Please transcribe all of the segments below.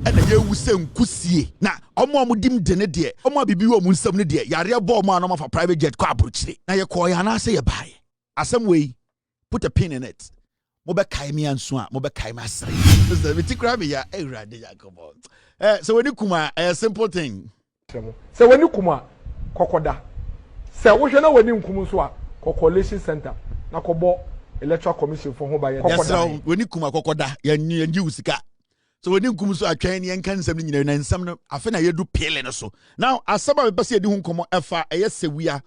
and a year we say Kusie. Now, Omo dim dene de, Omo bibi wo munsam ne de, yare bo mo anoma for private jet kwa abrochire. Na ye ko ya na say ye buy. Asem way, put a pin in it. Mobe kaimi anso a, mobe kaimi asre. Mr. Mitikrabe ya, rade ya come on. So when you kuma, a simple thing. So when you kuma, kokoda. So wo hwe na wani nkum so a, Coalition Center na kobo electoral commission for hoba ye kokoda. Yes, when you kuma kokoda, ye usika. So when you come so a train and can some and some after you do pale so. Now, as some of the person who come efa a yes, we are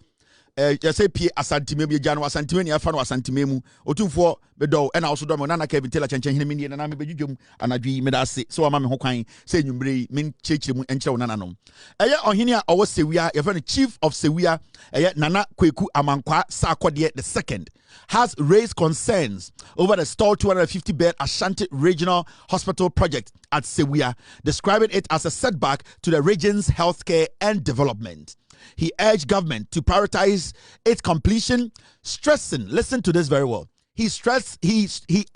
say P. Asantimemu, January Santimani, Afano Santimemu, or 2-4 Bedo, and also Domonana Kevin Taylor Change him in and I'm a Bejum and I dream Medasi. So I'm Hokain, saying you bring min chechim and chonanum. Aya on here, our Sewia, a chief of Sewia, Nana Kweku Amankwa Sarkodie II, has raised concerns over the stalled 250-bed Ashanti Regional Hospital project at Sewia, describing it as a setback to the region's healthcare and development. He urged government to prioritize its completion, stressing, listen to this very well. He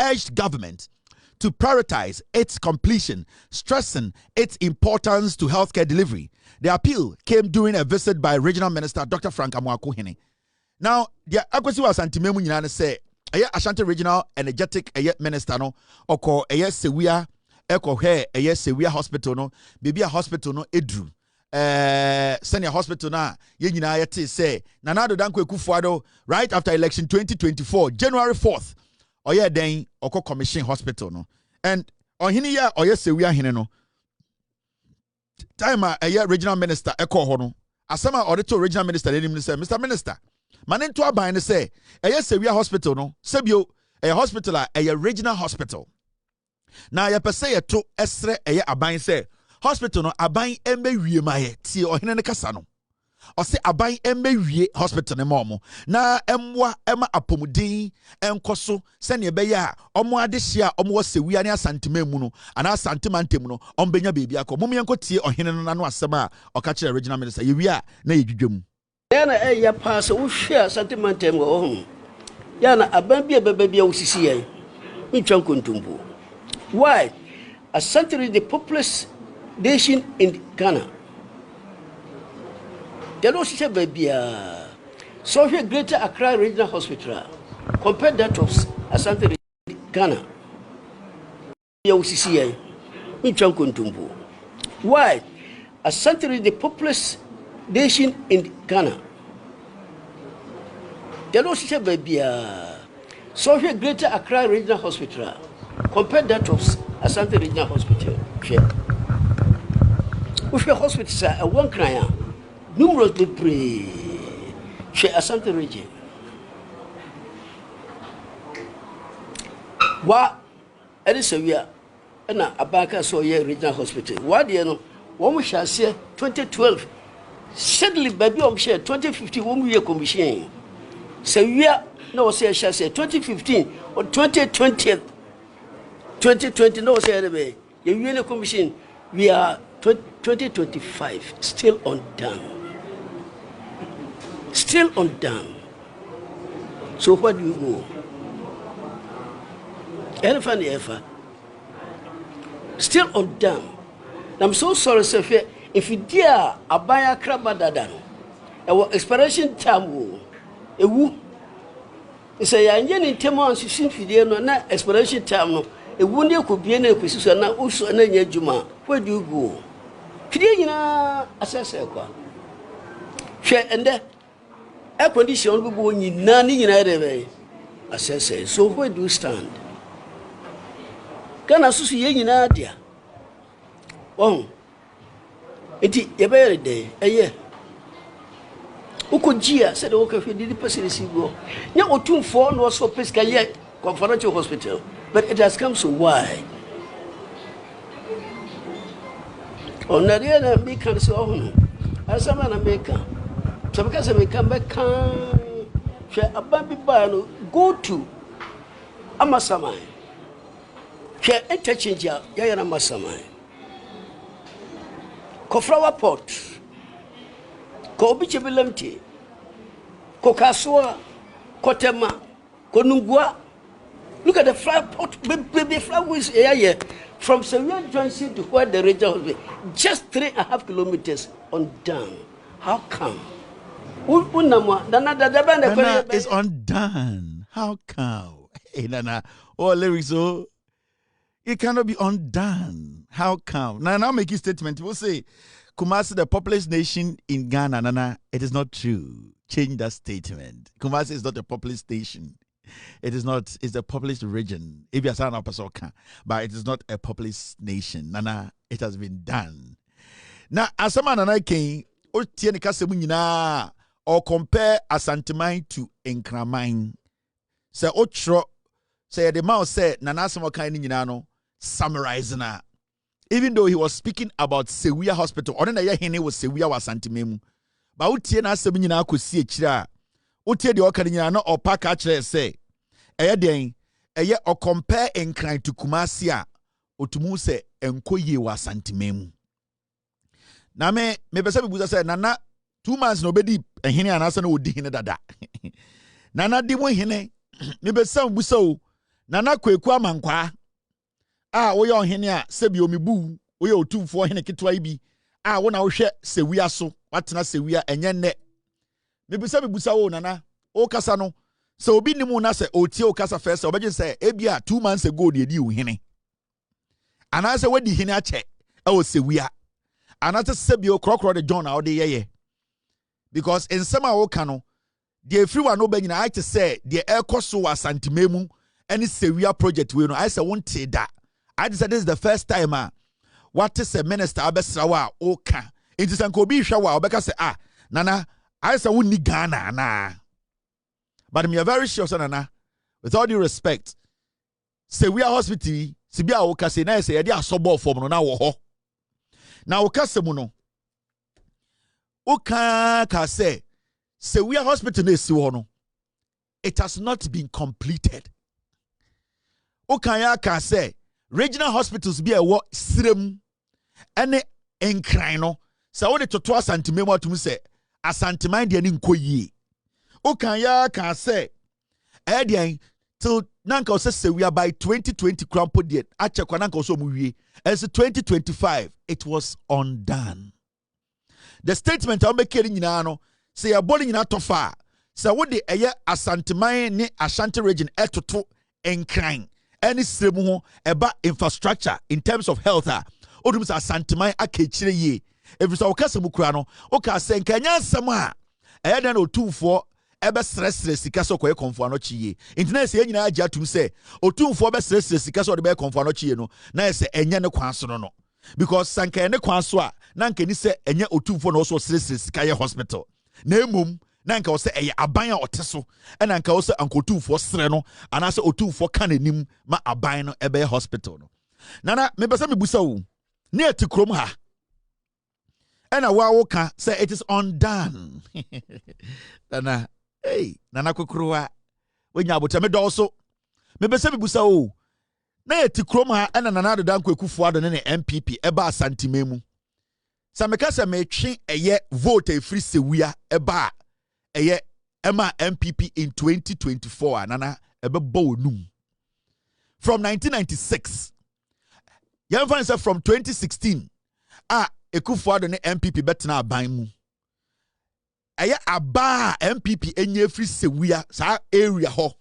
urged government to prioritize its completion, stressing its importance to healthcare delivery. The appeal came during a visit by Regional Minister Dr. Frank Amwakuhene. Now, the Akufo-Addo nyina say, Ashanti Regional Energetic Minister no, oko Sewia, Sewia Hospital no, Bibia Hospital no edru. Senior hospital na ye nyina yete say Nanado Danko Akufo-Addo right after election 2024 January 4th oye den oko commission hospital no and ohini ya oye Sewia hene no time regional minister eko ho no asema auditor regional minister dey say Mr. Minister manento aban ne say Sewia hospital no sebio hospital a regional hospital na ye pese ye to esre aban say hospital no aban embewie maye tie ohene ne kasa no o se aban embewie hospital ne momo na emwa ema apomudin enkoso se ne be ya omo adehia omo Sewia ne asantememu no ana asantemantemu no ombenya bebi akọ mum yenko tie ohene no nano asema o ka kire regional minister yewia na yedwudwam na ya pass wo hwe asantemantemu ho ya na aban bia bebia wo sisi yan ntwan kontumpo why Asante the populous nation in Ghana. They don't say baby. So here Greater Accra Regional Hospital. Compare that of Asante Ghana. EOCO. Why? Asante the populous nation in Ghana. They don't say baby. So here Greater Accra Regional Hospital. Compare that of Asante Regional Hospital. If your hospitals are one cry, numerous debris, share Asante region. What? Sewia, and a Abaka Soye Regional Hospital. What do you know? One we shall say 2012. Sadly, baby, I'm sure 2015 when we are commissioning. Sewia, no, say, shall say 2015 or 2020. 2020, no, say, anyway. The Union Commission, we are 2025, still undone. Still undone. So where do you go? Elephant ever. Still undone. I'm so sorry, sir. If you dare abaya krabadadan, our expiration time a woo. It's a young in 10 months, you seem to be no expiration time. A wounded could be in a position now also an juma. Where do you go? Kidina assess share and there air condition will go in none united way. Assess. So where do you stand? Can associate in idea? Oh, it is a very day, a year. Ukujia said, okay, if you did the person go. Now, 2-4 was for Pescaye Confidential Hospital, but it has come so why? On the other hand, we can say, oh, as a man, America. So because I come back, share a baby bano, go to Amasamai. Share interchange Yayana Masamai. Kofrawa Port, Kobichibilemti, Kokasua, Kotema, Konungwa. Look at the fly pot, baby flowers here. From Sewia Junction to where the regional hospital, just 3.5 kilometers undone. How come? Nana is undone. How come? Hey, Nana. Oh, lyrics, so it cannot be undone. How come? Nana, I'll make a statement. We'll say, Kumasi, the populous nation in Ghana, Nana, it is not true. Change that statement. Kumasi is not a populous nation. It is not, it's a populous region. If you are but it is not a populous nation. Nana, it has been done. Now, as a man, Nana came, or compare Asanteman to Nkraman. Say, Otro, say, the mouse said, Nana Samokai Ninano, summarizing her. Even though he was speaking about Sewia Hospital, or then he was Sewia was Santimemu. But Utiana Seminina could see a chira. Utia the Okanina or Pakache say, Ayadeng, Aya or compare Nkran to Kumasia, Utumuse, and Koye was Santimemu. Name, maybe some people say, Nana, 2 months nobody, and Hene and Asan would dinner that. Nana Dimo Hene, maybe some buso, Nana Kwekwa Mankwa. We on Henia, Sebio Mibu, we are 2 for Hene Kitwaibi. When I share Sewia so, what na Sewia and Yenne. Maybe some Busao Nana, O Casano. So be the Muna say, O Tio Casa first, or just say, Ebia 2 months ago, the deal Hene. And I say, what the Hene check? Oh, Sewia. And I just Sebio Crocro the John out the because in some Okano, the free one no begging I to say, the EOCO was Santimemu, and it's Sewia project. We know I say, won't say that. I decided this is the first time what is a minister abesawa oka it is anko bi hwa wa obeka say nana I say we need Ghana na but me very sure say nana with all due respect say we are hospital sibia oka say na say e dey asobo form no na wo ho na oka se mu no oka ka say we are hospital na esi ho no it has not been completed oka ya ka say regional hospitals be a what sirem ene enkran no so what to asantimemu atum say asantiman de ni nkoyie o kan ya kan say edian till nanka say we are by 2020 crampo de achekwa nanka so mu wie as 2025 it was undone. The statement I make nyina no say ya boli nyina tofa so what the eye asantiman ne Ashanti region etoto enkran any siremu eba infrastructure in terms of health odum sa santimai akechire ye every so okasa mukura no oka se nkanya nsam a eya na otumfo ebe sresre sika so koye konfo ano chiye internet se nyina agya tum se otumfo be sresre sika so de be konfo ano chiye no na se enye ne kwan so no because sanka ne kwan so a na nka ni se enye otumfo no so sresre sika ye hospital na emum na nka wo se eye aban a oteso na nka wo se ankotumfo sre no ana se otumfo kan anim ma aban no ebe hospital no nana me besa me busa wo ne etikrom ha ena wa wo ka say it is undone nana hey nana kokrowa wenya abota me do me besa me busa wo na etikrom ha ena nana do dan Akufo-Addo ne NPP eba asantimemu sa me ka se me twe eye vote e free Sewia eba eye Emma NPP in 2024 nana ebe bonum from 1996 Yan say from 2016 Akufo-Addo ne NPP betena aban mu eye aba NPP enye free Sewia sa area ho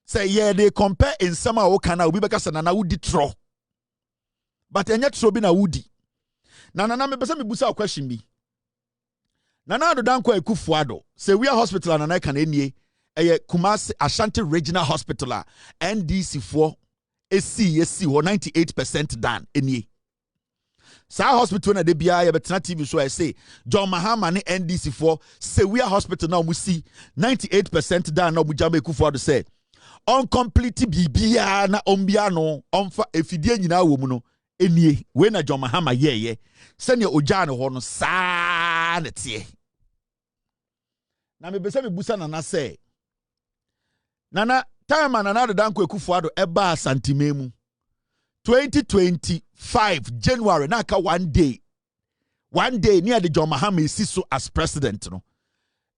say yeah they compare in some o kana obi beka say nana wudi tro but enye tro bi na wudi nana me pese me busa question bi nana do dan ko Akufo-Addo Sewia hospital nana kan enie eye Kumasi Ashanti Regional Hospital NDC for AC 98% done enie sa hospital na de bia ye betena TV so I say John Mahama ne NDC for Sewia hospital na mu si 98% done na mu jamba Akufo-Addo say on complete bibia na ombia no onfa efidie nyina wo mu no enie we na John Mahama ye se ne oja ne ho no saa ne tie na me besa me busa nana say nana time nana do dan ko Akufo-Addo eba santimemu 2025 January na ka one day near the John Mahama is so as president no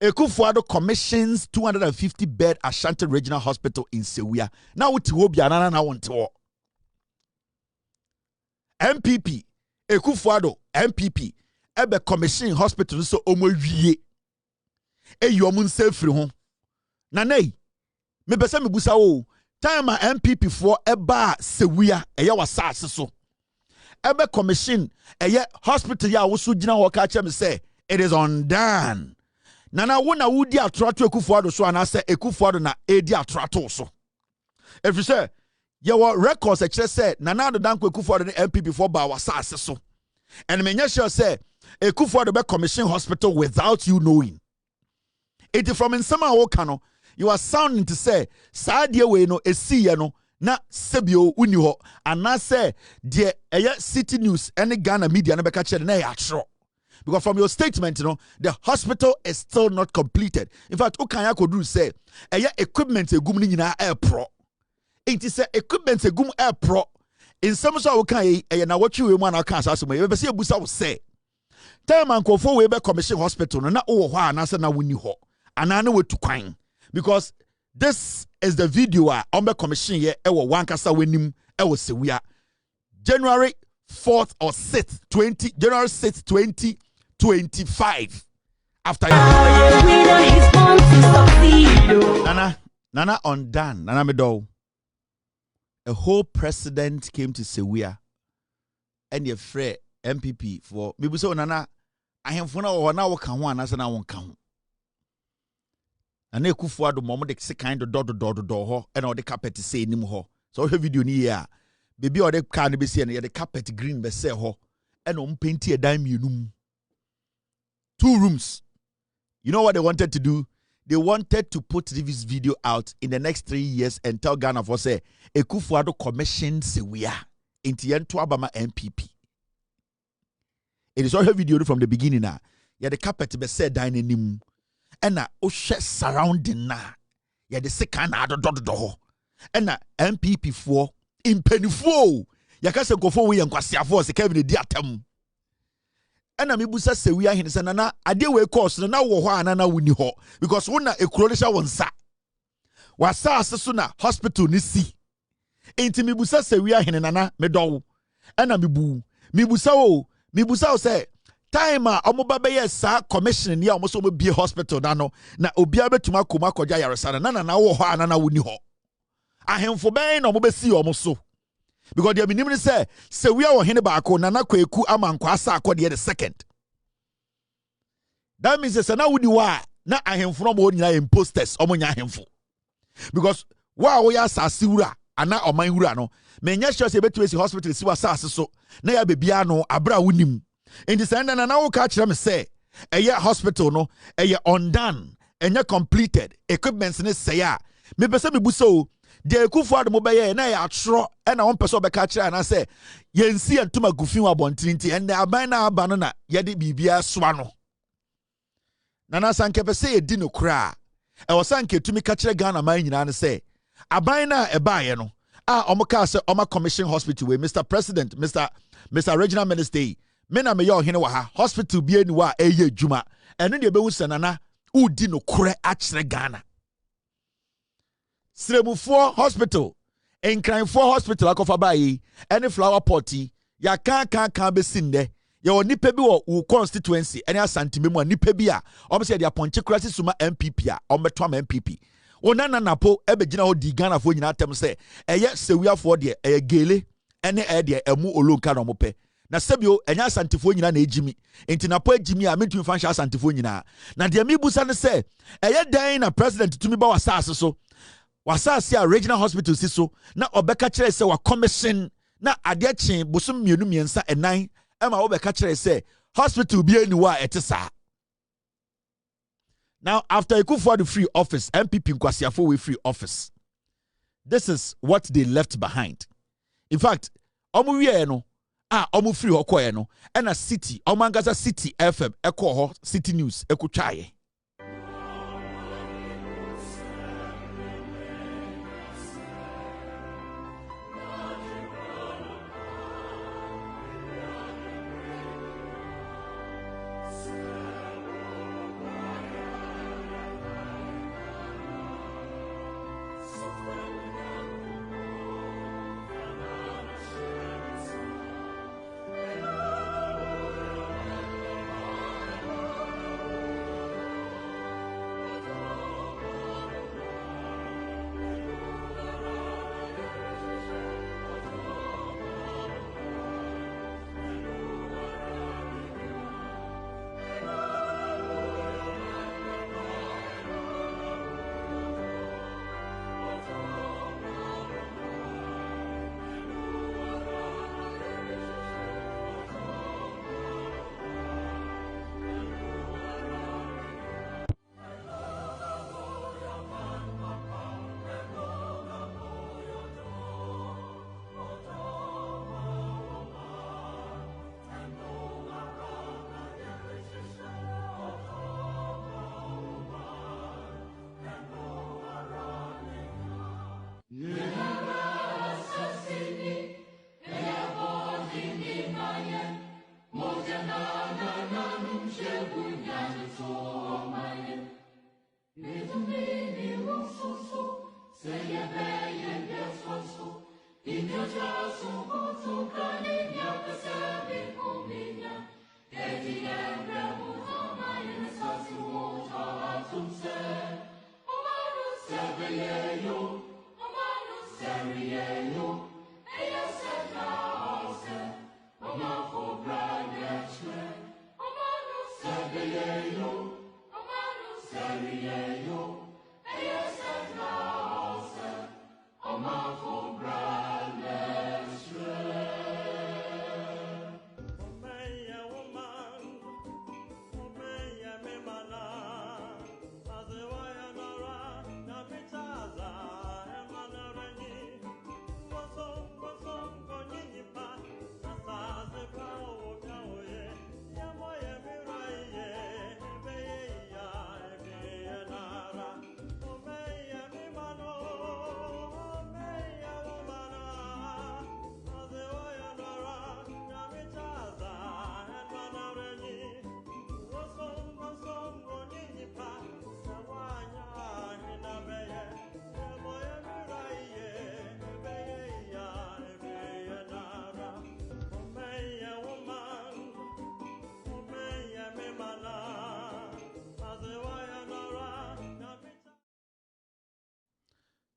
Akufo-Addo commissions 250 bed Ashanti Regional Hospital in Sewia. Now what will be anana na want to MPP Akufo-Addo MPP ebe commission hospital so omo wie eyi omo nsefiri ho na nei me pese me busa wo time a MPP for eba sewia eye wasase so ebe commission eye hospital ya wo so gina ho ka che me say it is undone nana wo na wudi atrato Akufo-Addo so anase Akufo-Addo na edi atrato so if you say your records actually say nana do danko Akufo-Addo the MPP for ba wasase so and me sure say Akufo-Addo be commission hospital without you knowing it from in some awokano you are sounding to say sadie we no esi ye no na sebio uni ho anase de city news any Ghana media na beka chere na ya atro because from your statement the hospital is still not completed. In fact ukanya koduru say equipment egum ni nyina air pro it is equipment egum air pro in some so ukan na watchu we mu na kan asase mo be say ebusa wo say time ankofo we be commission hospital no na wo ho anase na woni ho anana wetu kwan because this is the video on the commission here ewo wankasa wenim ewo sewia January 4th or 6th 20 January 6th 2025 after Nana undone Nana medo a whole president came to Sewia and your friend MPP for me so Nana I am for now na wo kan ho anasa na won kan ho and Akufo-Addo mom de se kind do ho and all the carpet say nim ho so we video ni here baby all the car be say the carpet green be say ho and on paint a dime mienum 2 rooms. You know what they wanted to do? They wanted to put this video out in the next 3 years and tell Ghana for say Akufo-Addo commission Sewia into yentu abama MPP. It is all her video from the beginning now. Yeah, the carpet be say dining nim. And na oshe surrounding na ya de seka na do and na MPP for impenifo ya ka se nkofo we yankwasiafo se Kevin di atam and na mebusa Sewia hin se na ade we course na wo ho anana wuni ho because wona ekuro de sha wonsa wasa aseso na hospital ni si enti mebusa Sewia hin na medowo and na mebusa wo se time omoba be sa commission ni omo so be hospital da no na obia betuma koma kodja yaresa na wo ho anana woni ho ahemfo ben na omo be si omo so because they minim say we are hene baako na kwaku amankwa asa akode the second that means say na wudi wa na ahemfo no mo nyina imposters omo nya ahemfo because wa wo ya asase wura ana oman wura no menya sure say betu esi hospital si wa asase so na ya bebia no abra wonim. In the same na wo ka kire me say hospital no undone enya completed equipments ne say a me pese me buso de Akufo-Addo mo be ye na ya atro e na won pese obeka kire na say yensi entuma gufin wa bontinti en na aban na aba no na ye de bibia soa no na sanke pese ye di no kra e wo sanke tumi ka kire Ghana man nyina ne say aban na e ba ye no omoka say oma commission hospital we Mr President Mr Regional Minister mena me yo hene wa ha hospital bi eni wa eye adwuma eno de be wu sanana udi no kore a kire Ghana Sremufo hospital Enkranfo hospital akofa bayi ene flower pot ya kan be sinde ya onipa bi wo constituency ene asantime mu onipa bi a obse de aponche krasi suma MPP a ombeto am MPP onana napo ebegina ho di Ghana fo nyina atem se eye sewiafo de eye gele ene de emu olonka no mope na sebio enya asantifo nyina na ejimi enti na po ejimi a mentumi fansha asantifo nyina na de mi busa ne se eye dan na president tumi ba wasase so wasase a regional hospital si so na obeka kire se wa commission na ade chen bosum mienu miensa enan ema obeka kire se hospital bi eni wa etesa. Now after Akufo-Addo free office MPP nkwasiafo we free office, this is what they left behind. In fact omu wie no omu free hokoye no ena city omangaza city FM eko ho city news ekutwaye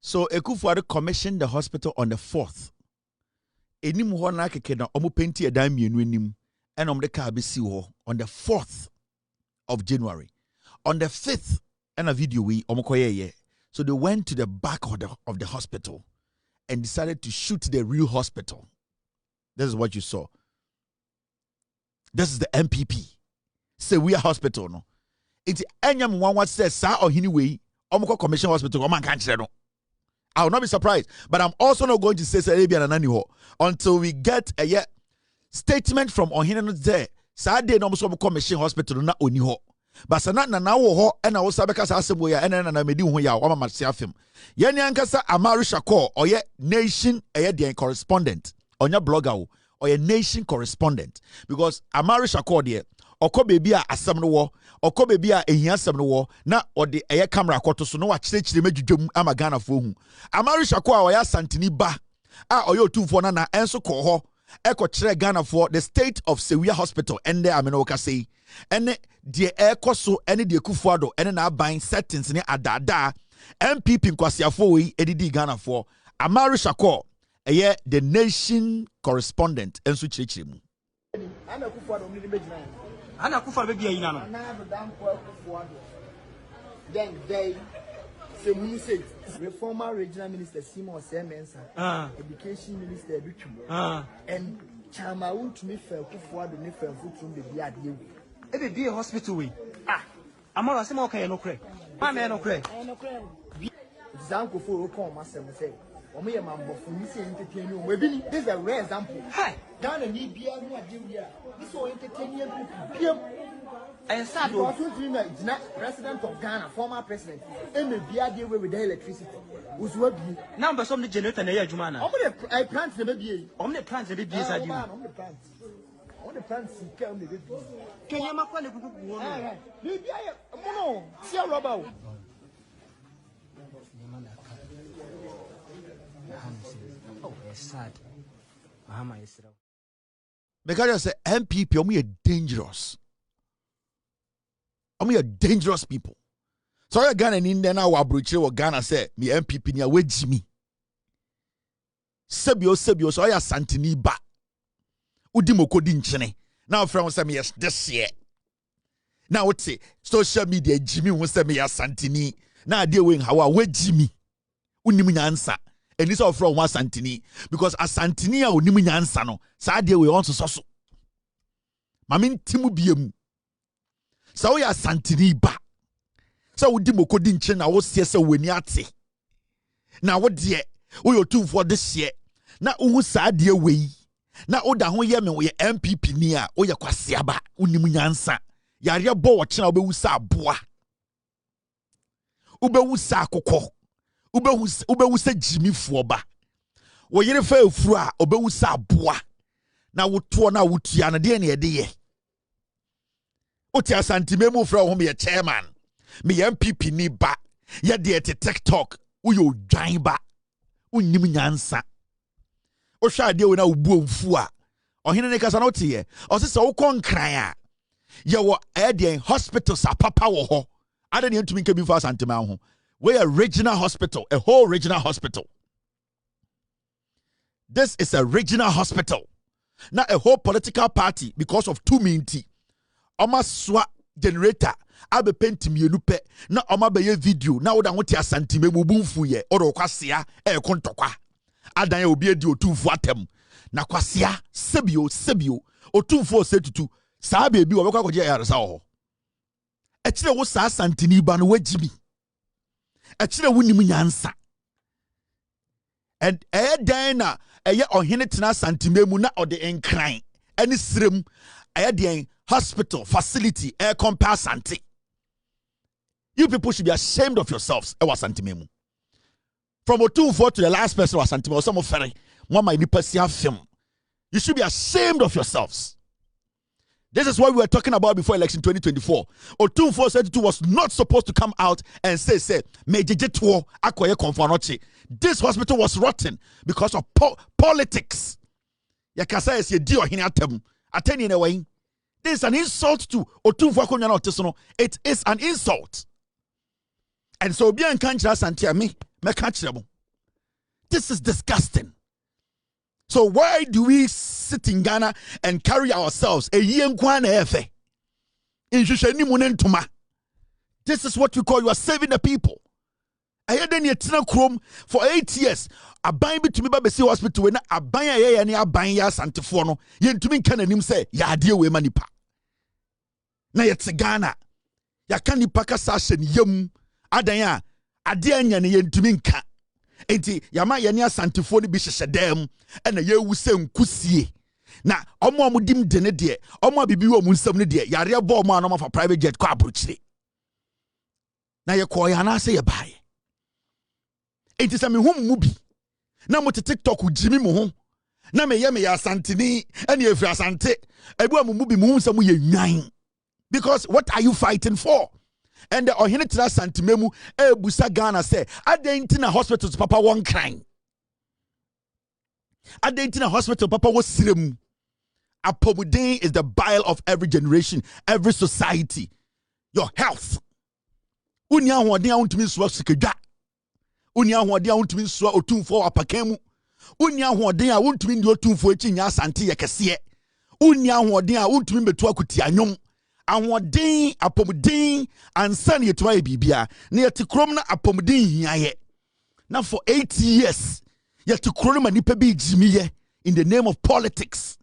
So Akufo-Addo commissioned the hospital on the 4th. Enim ho na keke na omo penti edan mienu enim and the car besi ho on the 4th of January. On the 5th, and a video we omo koyeye. So they went to the back of the hospital and decided to shoot the real hospital. This is what you saw. This is the NPP. Say we are hospital no. It's anyam one what says sa or hiniwe omo commission hospital oman can't no. I will not be surprised, but I'm also not going to say Arabian and Nani ho until we get a statement from Ohino there. Saturday no so commission hospital na oni ho. But sana na na wo ho and I was sabeka sa asebo ya and na medi ho ya o ma siafem. Ye ni ankasa Amaru Shako oye nation the correspondent. Onya blogger or a nation correspondent because Amaru Shako there oko baby a asem no wo oko baby a ehia asem no wo na ode eye camera kwoto so no wa kyerɛkyerɛ madwudwam ama Ghana fo hu Amaru Shako a oya santini ba a oya otumfo na enso kɔ hɔ eko kyerɛ Ghana fo the state of Sewia hospital ende amena wo ka sei ene de eko so ene de Akufo-Addo ene na aban settings ne adada MPP nkwasiafo we edidi Ghana fo Amaru Shako eye the nation correspondent enso kyerɛkyerɛ mu ana Akufo-Addo omni bejina Ana Akufo-Addo be bia yina no. Na do dan ko Akufo-Addo. Then they say we say reformer regional minister Simon Semensa, education minister Bitchum. And chama want to me for Akufo-Addo me for futum be bia de. E be bia hospital we. Amara say mo kan no kre. Ma me no kre. No kre. Example for ko ma say omo ye mambo for me say entertain you. We be this is a rare example. Hi. Ghana ni bia no adewia. This is entertainment group. And sad president of Ghana, former president, and the BID with the electricity. Was what be now, but some generator na ya juma na. I plant the baby. On the plants the baby side. On the plants. On the plants, on the baby. Can you make one good? Maybe I no see a rubber. Oh, it's sad. Mahama is because I say MPP are dangerous. Are dangerous people. So I Ghana in there now Abronye or Ghana say me MPP ni we Jimmy. Sebio so I santini ba. Udimoko di nchene. Now friend say me yes this year. Now what say social media Jimmy won say me yes santini. Now dey we how we Jimmy. Unim nyansa. And this all from one santini because a santini a onimu nyansa no sa de we want so mame ntimu biemu sa wo ya santini ba sa wo di mokodi nche na wo sie se weni ate na wo de wo yo tumfo de hye na wo sa de wei na wo da ho ye me wo ye MPP ni a wo ye kwase aba onimu nyansa yare bo wo kena wo be wusa aboa wo be wusa akokɔ Ube se Jimmy Foba. Wo yere fa efuru a obe wusa aboa. Na woto na wotua na de na ye. Oti asantime mu fra ho me chairman. Me MPP ni ba. Ye de TikTok. Uyo dwan ba. Unnim nyansa. O hwa ade we na ubu omfu a. Ohene ne kasa na otiye. O se wo konkran a. Ye wo ade hospitals apapa wo ho. Ade ne ntumi nka bi fa asantime ho. We a regional hospital, a whole regional hospital. This is a regional hospital. Not a whole political party because of 2 minti. Oma swa generator. Abe penti mienupe. Na oma beye video. Na oda ngote asantime mubunfu ye. Oro kwasia. Kontokwa. Adan ye obi edi otumfu atem. Na kwasia. Sebio. Otumfu osetutu. Saa bebi wabekwa kwa jia yaresa oho. Echile wo saa santini ba no wajimi. Echile wo nimu nyansa. And na ohene tena santime mu na ode enkran. Any srem. Hospital facility air compare santi. You people should be ashamed of yourselves. Ewa santimemu. From Otumfo to the last person was santimemu. Some of ferry. Mama ni person film. You should be ashamed of yourselves. This is what we were talking about before election 2024. Otumfo said it was not supposed to come out and say mejejetuo akoye konfanochi. This hospital was rotten because of politics. Yakasa is ye di ohene atem. Ateni ne way. This is an insult to Otumfo Akonyana Otesono. It is an insult. And so bien kanchira santia me kanchira. This is disgusting. So why do we sit in Ghana and carry ourselves a yenkwana efe? This is what we call you are saving the people. I had any krom for 8 years. A bind between me Babesi hospital when a bind ya ni a bind ya santifono. Yen to me can him say ya dear we manipa. Na yet Ghana. Ya kani paka sashen yum adanya adianya ni yen to me ka. Enti yama ya ni a santifoni bisheshedem ena ye wuse nkusie. Na omo dim dene de omo bibi wo munsam ne de yare bo omo anoma for private jet kwa abrochire. Na ye ko ya na se ye bae. Enti se me hum mu bi. Na mo TikTok ujimi mo ho. Na me ye me ya santini ene efri asante. Ebu amu bi mu nsam ye nwan. Because what are you fighting for? And the ohene tira santimemu ebusa Ghana say adentina hospitals papa one crime. Adentina hospital papa was sirem. Apomuden is the bile of every generation, every society. Your health. Unya hoden a untumi so sikadwa. Unya hoden a untumi so otumfo apakemu. Unya hoden a untumi ndi otumfo echi nya asante ye kese. Unya hoden a untumi betu akuti anyom. Ahoden apomuden ansa na yetwa bibia na yetikrom na apomuden hiaye. Now for 8 years yetikrom ma nipa bi jimiye in the name of politics.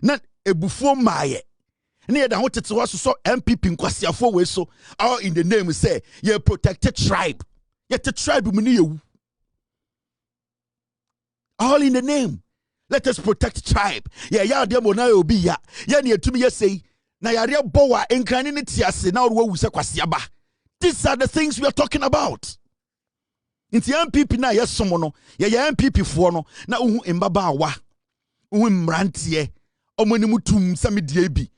Na ebufuo maaye. Na yeda ho tete ho so MPP nkwasiafo we so all in the name say ye protected tribe. Yet the tribe mu ne yewu. All in the name. Let us protect tribe. Ya dem na obi ya. Ya na etumi ye say na yare bowa enkrane ne tiase na wo wu se kwasiaba. These are the things we are talking about. Inti MPP na yesomo no, ye MPP fo no na uhu mbaba awa. Uhu mrantie. Omo ni mutum samedie bi.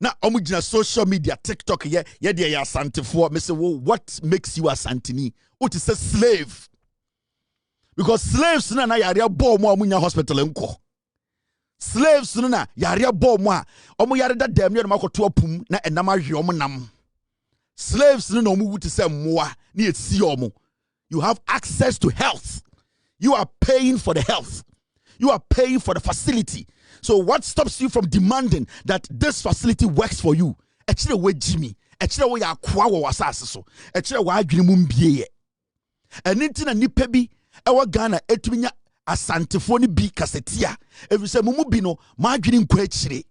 Na omo gina social media TikTok ye de ya asantefo. Me say what makes you a santini? What is a slave? Because slaves na yare bo mo amunya hospital enko. Slaves na yare bo mo a omo yare da dem ne makoto apum na enam ahwe omo nam. Slaves na omo wuti se moa na esi omo. You have access to health. You are paying for the health. You are paying for the facility. So what stops you from demanding that this facility works for you? Echire we Jimmy. Echire we yakwa wo wasase so. Echire wa adwene mu mbie ye. Enti na nipa bi ewa Ghana etuminya asantefo ni bi kasetia. Efise mumu bi no ma adwene nkwa echire.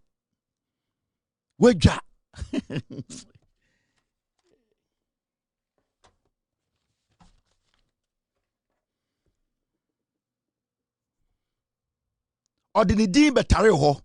Wedwa. Odini din betare ho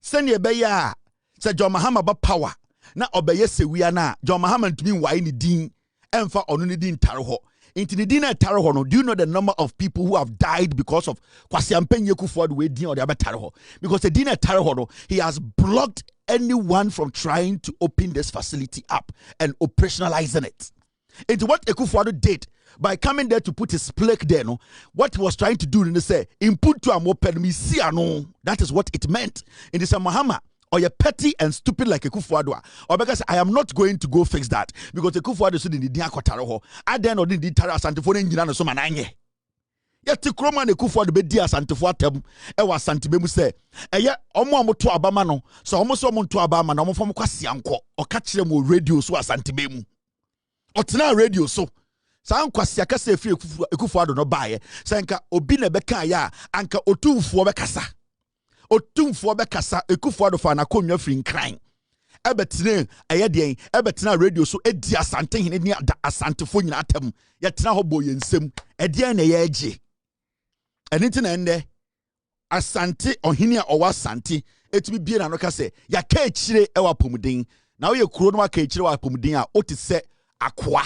sene ebeye a se John Mahama ba power na obeye sewia na John Mahama ntumi wai ni din emfa onu ni din tare ho inti ni din na tare ho no. Do you know the number of people who have died because of Acheampong Akufo-Addo we din or the betare ho? Because the din na tare ho no, he has blocked anyone from trying to open this facility up and operationalizing it. Into what Akufo-Addo did by coming there to put his plaque there, no, what he was trying to do, and say, input to a more no, that is what it meant. In this Mahama, or you're petty and stupid like Akufo-Addo, or because I am not going to go fix that because Akufo-Addo said in the Diakotaro, I then or did Tara Santifone engineer so mananye. Yet to Kroma Akufo-Addo be dia Santifuatem, Ewa Santibemu say, Eya, Omo to Abamano, so almost Omo to Abama, no from Kwasianko, or catch them with radio so Santibemu. Or Tina radio so. San kwasiaka se fi Akufo-Addo no bae sanka obi na beka ya anka otumfo bekasa Akufo-Addo fa na konwa firi nkran ebetine ayedien ebetena radio so edi asante hene ni asantefo nyina atam yetena ho boye nsem edien na ye age enitina ende asante ohene a owa asante etimi bie na no ka se ya ka ekire ewa pomuden na wo ye kuro no aka ekire wa pomuden a otise akwa.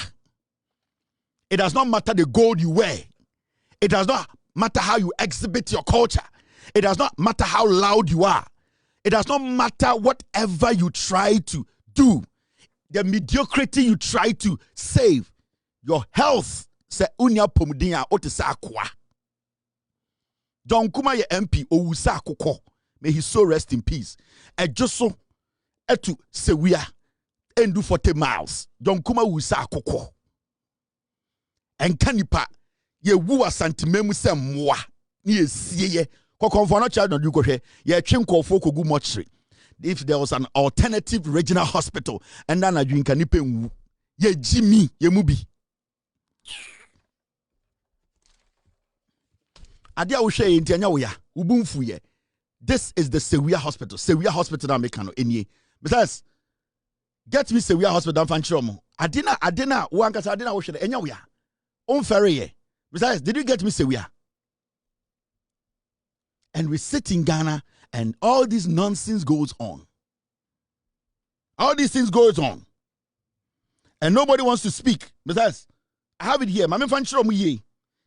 It does not matter the gold you wear. It does not matter how you exhibit your culture. It does not matter how loud you are. It does not matter whatever you try to do. The mediocrity you try to save. Your health. Se unya pomudinya otisa akwa. John Kuma ye MP owusa akoko. May his soul rest in peace. Ejoso etu sewia endu 40 miles. John Kuma wusa akoko. Enkanipa ye wu asantememu se mmoa ni esie ye kokonfo no child no du kohwe ye twenko kogu mortuary. If there was an alternative regional hospital and then adu nkanipa nwu ye jimi ye mubi adia wo hwe enti anya wo ya ubumfu ye. This is the Sewia hospital na make no enie besides get me Sewia hospital fan chiromo adina wo ankasa adina wo hwe enya wo ya unfair. Besides, did you get me Sewia? And we sit in Ghana and all this nonsense goes on. All these things goes on. And nobody wants to speak. Besides, I have it here. Mami fanchiro mu ye.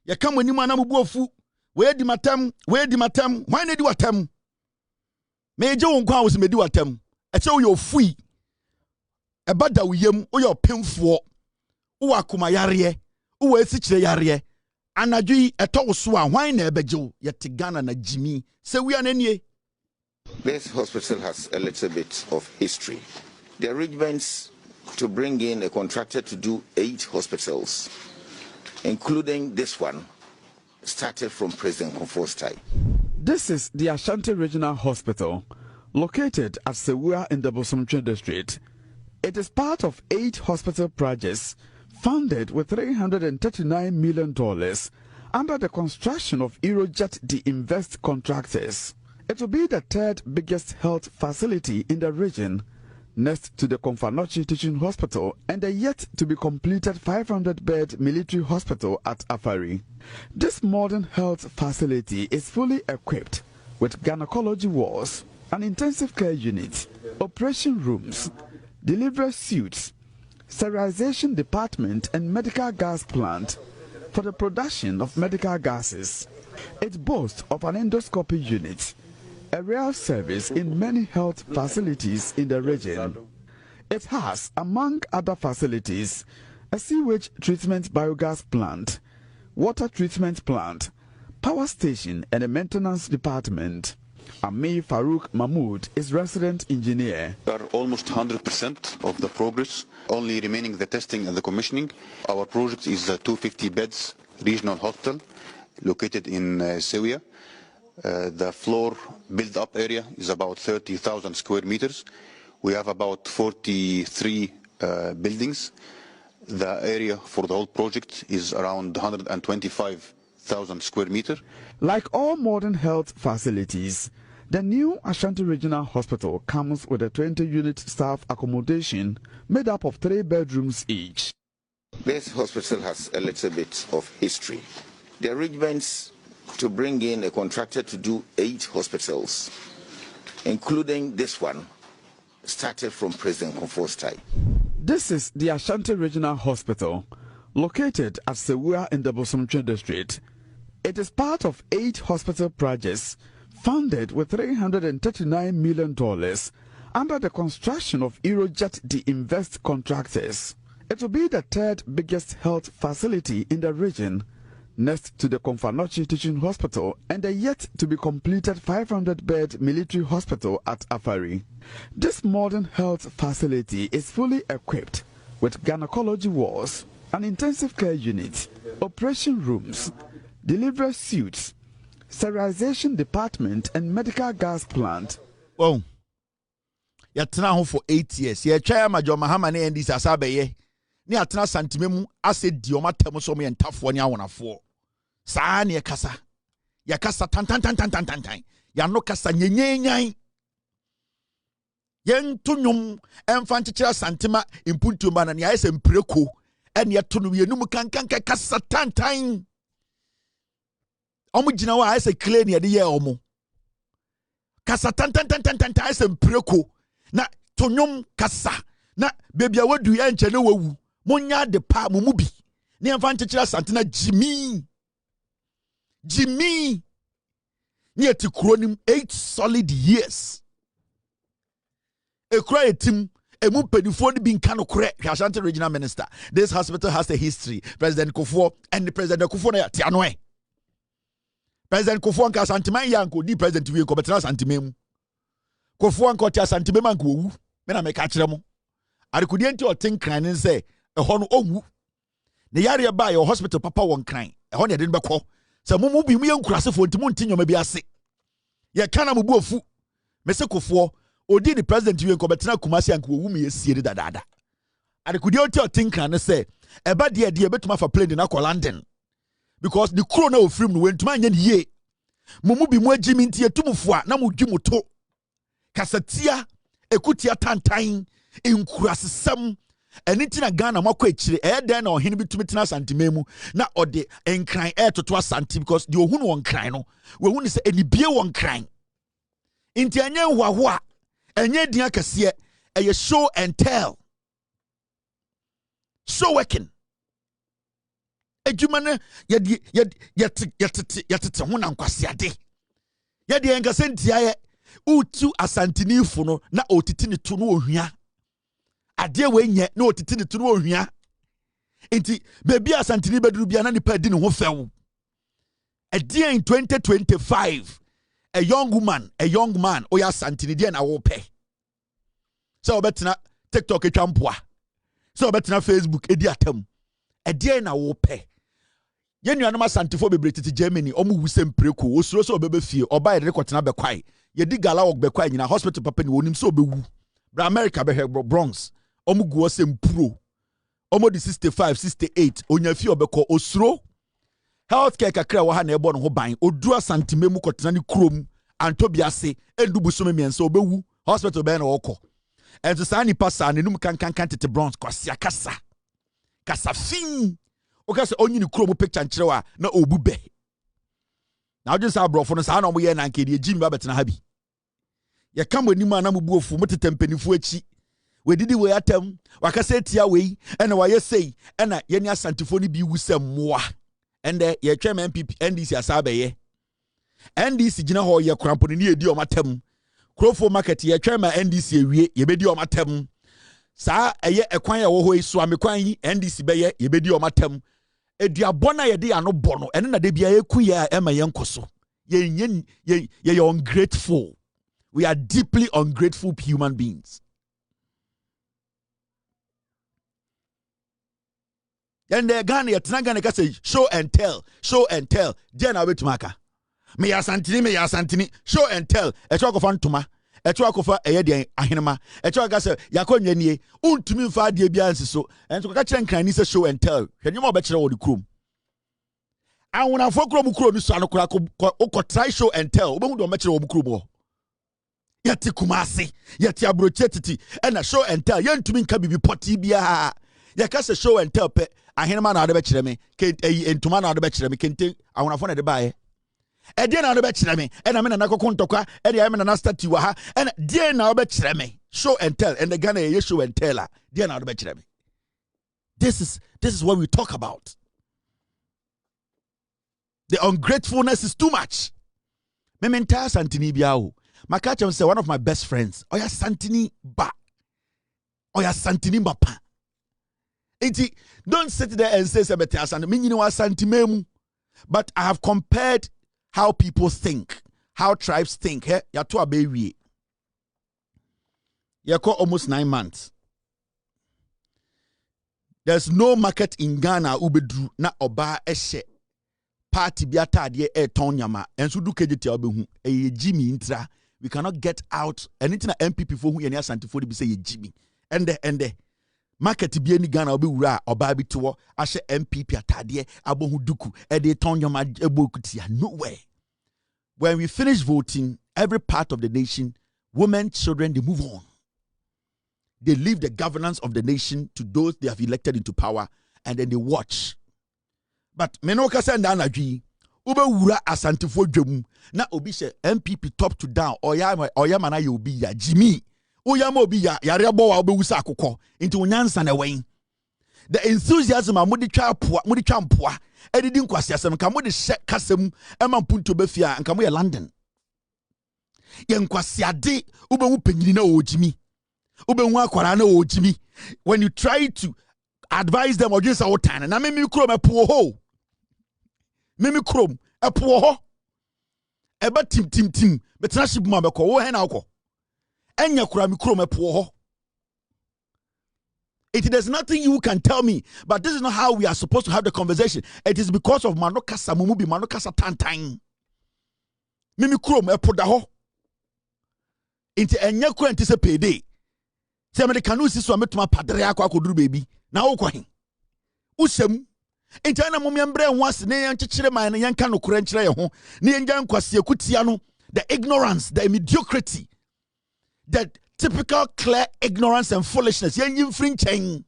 Ya come when you man amu buofu. Where di matem? Why ne di watem? Me je wo nkwa wo se me di watem. E che wo yo fui. E bada wo yem, wo yo pemfo. Wo akoma yare. Uwe sichire yare anadwi eto so a hwan na ebejew yete Ghana na jimi se wi ananie. This hospital has a little bit of history. The arrangements to bring in a contractor to do 8 hospitals, including this one, started from President Kufuor's time. This is the Ashanti Regional Hospital, located at Sewia in the Bosomtwe district. It is part of 8 hospital projects funded with $339 million under the construction of Eurojet De-Invest contractors. It will be the 3rd biggest health facility in the region, next to the Komfanochi Teaching Hospital and the yet-to-be-completed 500-bed military hospital at Afari. This modern health facility is fully equipped with gynecology wards, an intensive care unit, operation rooms, delivery suites, sterilization department and medical gas plant for the production of medical gases. It boasts of an endoscopy unit, a rare service in many health facilities in the region. It has, among other facilities, a sewage treatment biogas plant, water treatment plant, power station and a maintenance department. Amir Farouk Mahmoud is resident engineer. We are almost 100% of the progress, only remaining the testing and the commissioning. Our project is a 250 beds regional hospital located in Sewia. The floor build-up area is about 30,000 square meters. We have about 43 buildings. The area for the whole project is around 125,000 square meters. Like all modern health facilities, the new Ashanti Regional Hospital comes with a 20-unit staff accommodation made up of 3 bedrooms each. This hospital has a little bit of history. The arrangements to bring in a contractor to do 8 hospitals, including this one, started from President Kufuor's time. This is the Ashanti Regional Hospital, located at Sewia in the Bosomtwe district. It is part of 8 hospital projects funded with $339 million under the construction of Eurojet de-invest contractors. It will be the third biggest health facility in the region, next to the Komfanochi Teaching Hospital and the yet-to-be-completed 500-bed military hospital at Afari. This modern health facility is fully equipped with gynecology wards, an intensive care unit, operation rooms, delivery suites, sterilization department, and medical gas plant. Oh, yatena ho for 8 years. Ye twa ma Mahama ne ndisi asabeye. Ni atena santimemu ase di o matem so me ntafo ne awonafo. Saa ne kasa. Ya kasa tan. Ya no kasa nyenyenyan. Yen tunum emfa nchechira santima impuntu ma na ne ayese mpreko ene yetunu yenum kankan kasa tan. Omu gina wa ayese clean ye de ye omu. Kasa tan ayese mpreko. Na tonyom kasa na bebia wadu ya nche ne wawu monya de pa mumubi ne emfa nchechira santina Jimmy ni eti kronim 8 solid years ekura etim emu pedifo ni bi nka no kore Ashanti regional minister. This hospital has a history. President Akufo and the President Akufo na ti ano President Akufo nka santiman yanko di president wi ko betena santimem Kofo anko ti asantime man ko wu me na me ka kire mo arekudi enti o tin kran ne se ehon no owu ne yare ba your hospital papa won kran ehon ne de beko se mumu bi mu yenkurasefo ntimo ntinyoma bi ase ye kana mu bu ofu me se Kofo odi the president wi ko betena kumasi anko wu me yesie de dadada arekudi enti o tin kran ne se eba de betuma fa plane na ko London because the crew na ofrim no wentuma anya ne ye mumu bi mu agimi nti etumufo a na mu dwi moto kasatia ekutia tantan inkurasesam eniti na Ghana makwa echire den na ohene bitumi tena santimemu na ode enkran toto asanti because the ohunu won kran no we hunu se enibie won kran inti anye hwahoa enye din akase eye show and tell show working ejuma ne yetete ho na nkwasiade yede enkase ntiaye utu asantini funo na otiti ne tu no ohua ade we nye na otiti ne tu no ohua enti bebi asantini beduru bia na nipa di ne ho fewo ade in 2025 a young man oya asantini de na wo pe so obetena TikTok etwampoa so obetena Facebook edi atam ade na wo pe yenuanom asantifo bebretiti Germany omu wusem preko osuro so obebe fie oba yede kwatena bekwai yedi gala wok bekwai nyina hospital papa ni wonim so obewu bra America be Bronx omu guo sem pro omo di 65 68 onya fie obekọ osuro healthcare kakra wa ha na ebo no ho ban odu asantimemu kwatena ni krom antobiase edubu so memiense obewu hospital be na wokọ enso sa ni pasa nenum kankan tete Bronx kwasia kasa fin okase onyi ni krom picture nkyerwa na obube na odin sa abrofo no sa na omo ye na nke de jimi ba betena habi ye kam anim na mo buofu motetempenifu achi wedidi we atam wakase etia we ena waye sei ena ye ni asantifo ni bi wusem moa ende ye twem NPP NDC asabeye NDC gina ho ye krampo ni edi o matam krofo market ye twem NDC ewie ye bedi o matam sa eye ekwan ya wo ho iso amekwan yi NDC beye ye bedi o matam eduabona ye de ano bono ene na de bia eku ya ema ye nkoso ye ungrateful. We are deeply ungrateful human beings. And the Ghana Gana say show and tell. Then I wait to maka. Me ya santini, show and tell. A talk of antuma. A talk of a yedi ahinama. A talk as a yakon yenye. Untumi fa de biansi so. And to catch and can show and tell. Can you more better all the crew? I want to focus on crew. This one try show and tell. We don't match all the crew. Yati kumasi, yati abroche and a show and tell. Yen to me can be potty bia. Yakasa show and tell pe. I hear man out of the me. Can't and to man out of the me. Can't take. I want to find the buy. And then out of the me. And I'm in a nakokontoka. And I'm in a statue. And then now bet me. Show and tell. And the Ghana show and tell her. Then out of the me. This is what we talk about. The ungratefulness is too much. Mementa santini biao. Makachem say one of my best friends. Oya Santini ba. Oya Santini bapa. Iti, don't sit there and say sebete asante. Me you know santimemu. But I have compared how people think, how tribes think. Hey, ya to abewie. Yako almost 9 months. There's no market in Ghana ubedru na oba eshe party biata de tonyama enso du kejeti obehu e Jimmy intra. We cannot get out anything na MPP for who any asante for be say Jimmy. Ende market bi any Ghana obi wura oba bi to ahye MPP atade abohu duku e de tonyama ebokutia nowhere. When we finish voting, every part of the nation, women, children, they move on. They leave the governance of the nation to those they have elected into power, and then they watch. But menoka senda na dwi ube wura asantifo dwam na obi she MPP top to down oya mana ye obi ya Jimmy oya ma obi ya rebo wa obe wusa akokɔ nti onyansa na wen. The enthusiasm amudi twa mpoa edidi nkwasi asem ka mudi kasem ema mpunto befia nka mo ye London ye nkwasi ade ube wu panyini na o Jimmy ube wu akwara na o Jimmy. When you try to advise them or just our time na me krom epo ho mimi krom epo ho eba tim betena ship ma beko wo he na akọ enya kura mi krom epo ho. There's nothing you can tell me, but this is not how we are supposed to have the conversation. It is because of manokasa mumubi manokasa tantan mimi krom epo da ho inti enya kura nti se payday se America no si so ametuma padre akọ akoduru baby na wo kwan usem intana mumyambre nwas ne yankyekere man ne yanka no kura nkyere ye ho ne yanga nkwase akutia no, the ignorance, the mediocrity, the typical clear ignorance and foolishness yen frinchen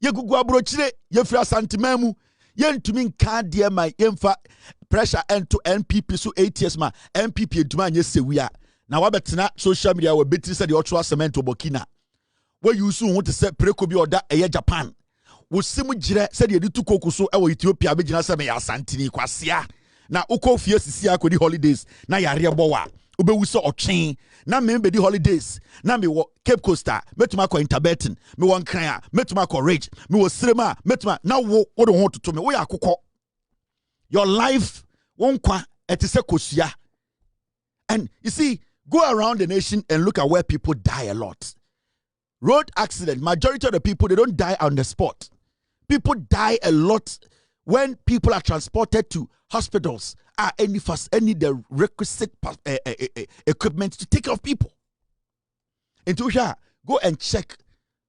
ye gugu abrochire ye fira santimamu yen tumi nka de ma yemfa pressure into NPP so 8 years ma NPP entuma anye sewia na wabetena social media we betri said the otro cement obokina we use who to say preko bi oda eye Japan wo simu gire said ye ditu koku so e wo Ethiopia be gina se me ya santini kwasea na ukọ fie sisi akodi holidays na yare bowa ubewuso otwen na me be di holidays na me wo Cape Costa metuma ko Interbetin me won kran metuma ko Ridge me wo Srema metuma na wo do ho toto me wo ya akokọ your life won kwa etise kosua. And you see, go around the nation and look at where people die a lot. Road accident, majority of the people, they don't die on the spot. People die a lot when people are transported to hospitals. Any the requisite equipment to take care of people. And to go and check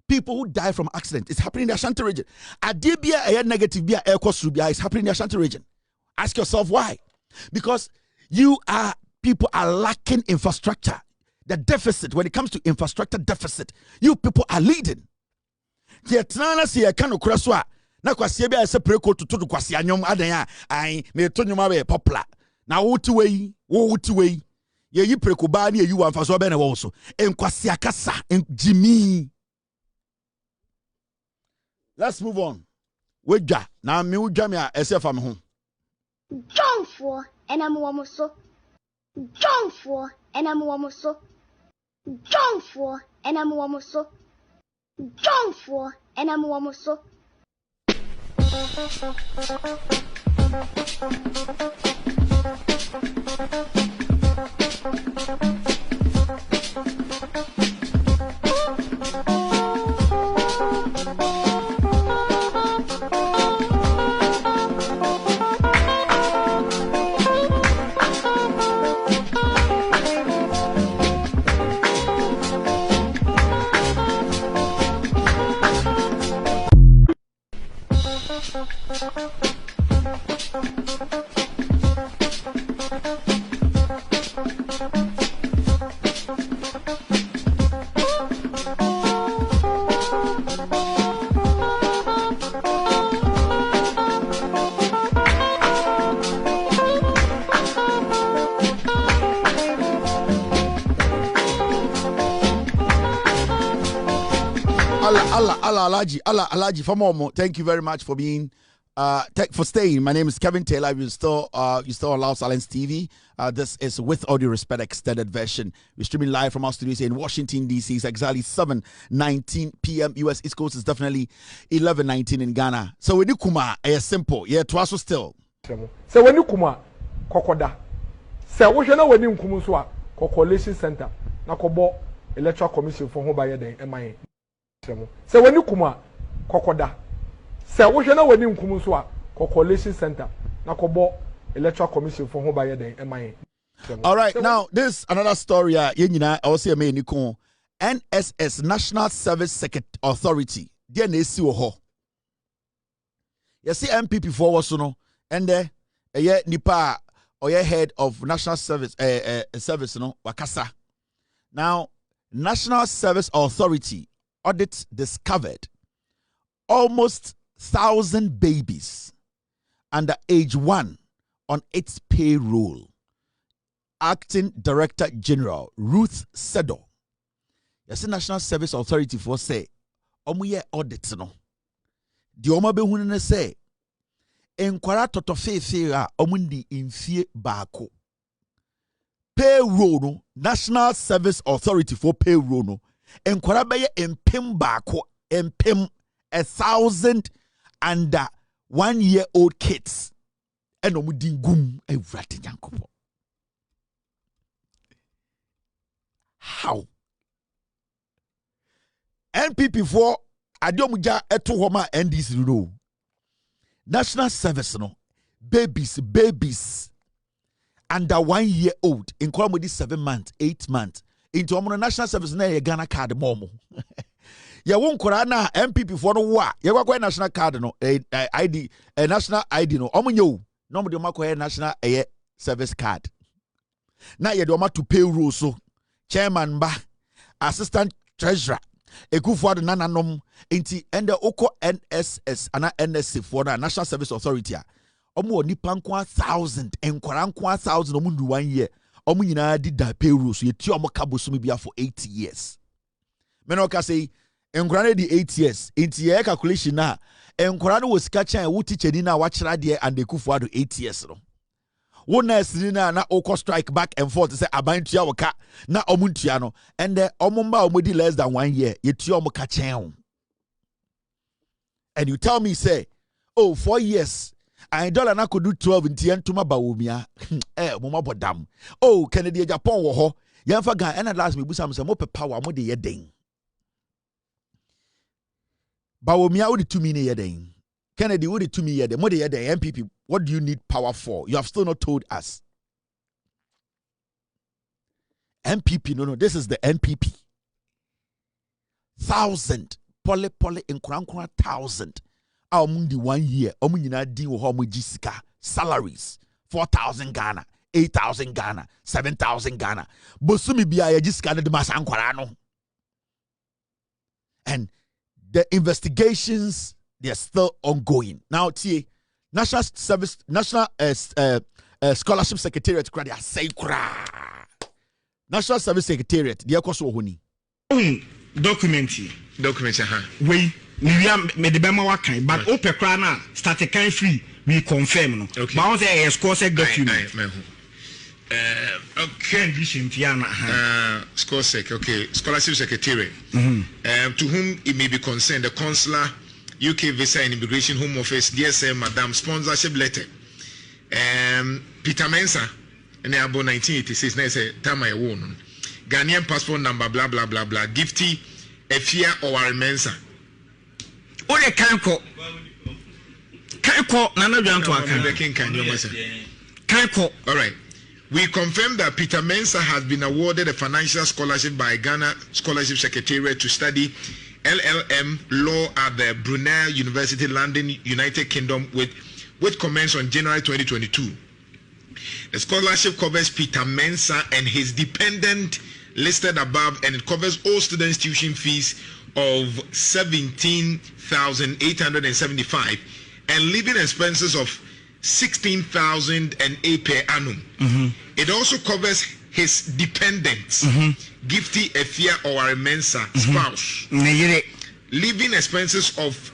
people who die from accident. It's happening in the Ashanti region. Adibia a negative bia air cost is happening in the Ashanti region. Ask yourself why. Because people are lacking infrastructure. The deficit, when it comes to infrastructure deficit, you people are leading. Na kwasi bia se preko tutu kwasi anyom adan a me to nyoma be popular na wuti wei ye yi preko ba na ye wan fa so be na wo so enkwasi akasa Jimmy. Let's move on. Wedwa na me udwa me a esefa me ho Johnfo enamuwo so Johnfo enamuwo so Johnfo enamuwo so Johnfo enamuwo so. Alaji, Famo, thank you very much for being Tech for staying. My name is Kevin Taylor. You still allow Silence TV. This is With All Due Respect extended version. We're streaming live from our studios in Washington D.C. It's exactly 7:19 p.m. U.S. East Coast is definitely 11:19 in Ghana. So when you come, it's simple. Yeah, twice still. So when you come, kokoda. So what you know when you come so Coalition Center na kobo electoral commission for home by den MIA. So when you come, kokoda. So what you know when you come so Coalition Center na kobo electoral commission for home by den MIA. All right, now this another story. I also may NSS National Service Authority. There na esi wo ho. You see NPP for so no, and there nipa or head of National Service Service no wakasa. Now National Service Authority audit discovered almost 1,000 babies under age 1 on its payroll. Acting Director General Ruth Sedo. Yes, National Service Authority for say, omuye audit no. Di oma be hunne say, enkwara toto fefe a omundi infie Bawku. Payroll no, National Service Authority for payroll no. Enkwara beye empem Bawku, empem 1,000 under 1-year-old kids. And omudi gum ewrate nyankopo. How? NPP for Adiomuja eto homa NDC no. National Service no. Babies under 1-year-old in Kwamudi 7 months, 8 months. Into omo National Service na ye Ghana card momo. Ya won kora na NPP for no wa. Ye kwa national card no ID national ID no. Omo nyo. No mo de makwa national service card. Na ye de oma to payroll so. Chairman ba, assistant treasurer, Akufo-Addo nananom, inti ende EOCO NSS ana NSC for na National Service Authority a. Omo nipa nko 1,000, enkwara nko 1,000 omo ndu 1 year. Omo nyina di da payroll so yeti omo kabosumi bia for 8 years. Meno ka say enkwara di 8 years. Inti ye calculation na enkwara no wosika chan wo teacher ni na wa kira de and Akufo-Addo 8 years no. Wona sinina na EOCO strike back and forth say abantua woka na omuntua no and the omumba omudi less than 1 year yetua omuka chen. And you tell me say, oh 4 years and dollar na could do 12 nti entuma Bawumia mama bodam. Oh Kennedy Japan wo ho yemfa gan and last me busam say mo pe power mo de ye den. Bawumia wo de tumi ne ye den. Kennedy wo de tumi ye den mo de ye den NPP. What do you need power for? You have still not told us. NPP, no, this is the NPP. 1,000. Pole in Kran 1,000. Amundi 1 year. Omunina di wo homo jisika. Salaries. 4,000 Ghana. 8,000 Ghana. 7,000 Ghana. Bosumi biya ya jisika de masankwara no. And the investigations, they're still ongoing. Now, tie. National Service, National Scholarship Secretariat, National Service Secretariat, the EOCO honi. Document, we me the bema wakan, but open crana start a kind free, we confirm no. Okay. But on say a scholarship document. Okay, okay, Scholarship Secretariat. To whom it may be concerned, the consular. UK Visa and Immigration Home Office, DSM, Madam Sponsorship Letter. Peter Mensah, and about 1986, na say time I won. Ghanaian passport number, blah blah blah blah. Gifty, Efia or Mensah. Oh, they can't call. Nana can't call. All right. We confirm that Peter Mensah has been awarded a financial scholarship by Ghana Scholarship Secretariat to study LLM law at the Brunei University, London, United Kingdom, which commenced on January 2022. The scholarship covers Peter Mensah and his dependent listed above, and it covers all students' tuition fees of 17,875 and living expenses of 16,008 per annum. It also covers his dependents, Gifty Efia or Mensah spouse, living expenses of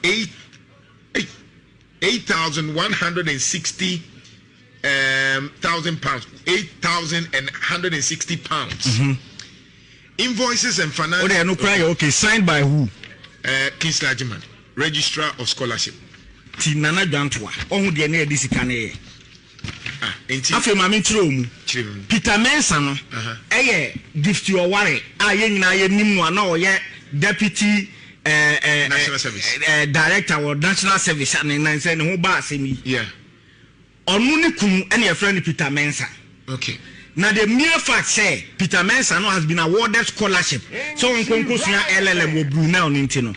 8,160 thousand pounds, 8,160 pounds. Invoices and finance. Okay, signed by who? Kingsley Agyman, Registrar of Scholarship. Tinana Jantwa. Oh, the name this can. After my intro, Peter Manson, gift you a worry. I am deputy National Service director or National Service, and I said, who bars me? Yeah. Omunikum and your friend Peter Mensa. Okay. Now the mere fact say Peter Mensa has been awarded scholarship. So on conclusion LLM will Brunel Nintino.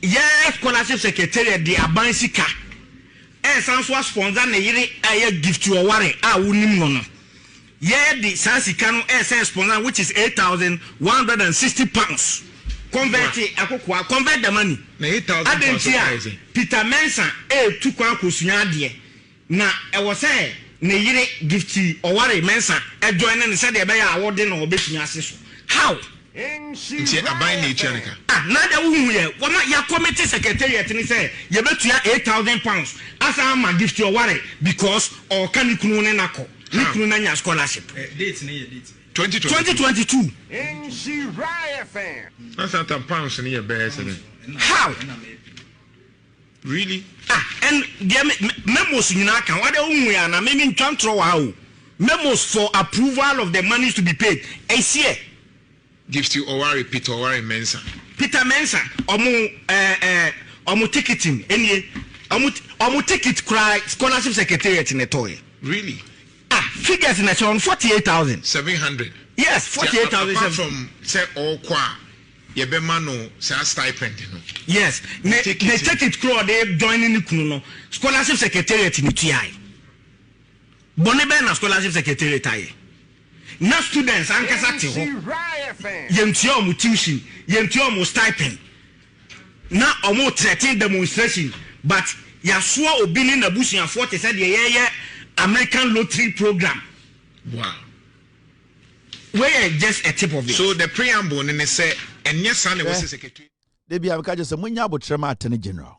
Yes, scholarship secretary the Abansika. Sans was sponsor na yiri aye gift to a worry. Wunim no. Yeah, the Sansikano SS sponsor which is 8,160 pounds. Convert it, convert the money. 8,000. Peter Mensa took one kusunya. Na I was saying, ne yire gifty or worry mensa and join and said they buy awarding or betting assist. How? Now the woman, what your committee secretariat and say, you bet you 8,000 pounds as I'm a gift your worry because or can you kununako, Nikunanya scholarship. Dates near date 2022. That's not a pounds in your best. How? Really? And the memos in Naka, what we are now, maybe memos for approval of the money to be paid. I see. Gives you Owari, Peter Owari Mensa. Peter Mensa, omo ticketing, any omo ticket cry scholarship secretariat in the toy. Really? Figures in a show 48,000. 700. Yes, 48,000. Apart from say all qua. Yebemano say stipend. Yes, they take it crow they joining the kuno scholarship secretariat in the TI. Bonebe na scholarship secretariat ai. Na students ankasa te ho. Yemtio mu tuition, yemtio mu stipend. Na omo threatening demonstration, but yasua obini na busuan 40 said ye American lottery program. Wow. Where just a tip of it. So the preamble and they say and yes son was secretary. They be just say munya botrema attorney general.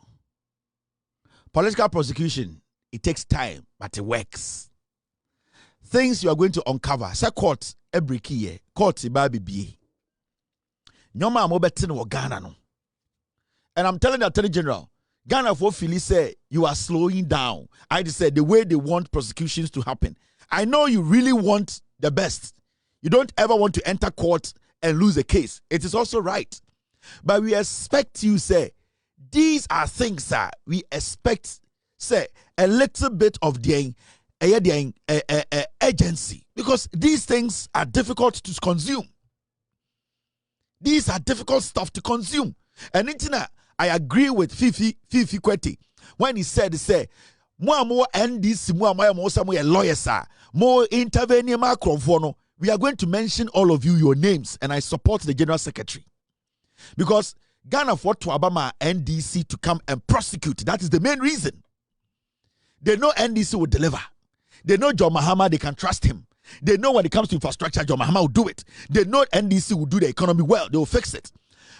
Political prosecution, it takes time, but it works. Things you are going to uncover. Say court every key, court ibabi. Nyoma mo betin wo Ghana no. And I'm telling the attorney general, Ghana for Philly say you are slowing down. I just said the way they want prosecutions to happen. I know you really want the best. You don't ever want to enter court and lose a case. It is also right. But we expect you say, these are things that we expect, say, a little bit of the agency. Because these things are difficult to consume. These are difficult stuff to consume. And I agree with Fifi Kweti when he said, more NDC, more lawyers, more intervening Macron. We are going to mention all of you, your names, and I support the General Secretary. Because Ghana fought to Obama NDC to come and prosecute. That is the main reason. They know NDC will deliver. They know John Mahama, they can trust him. They know when it comes to infrastructure, John Mahama will do it. They know NDC will do the economy well. They will fix it.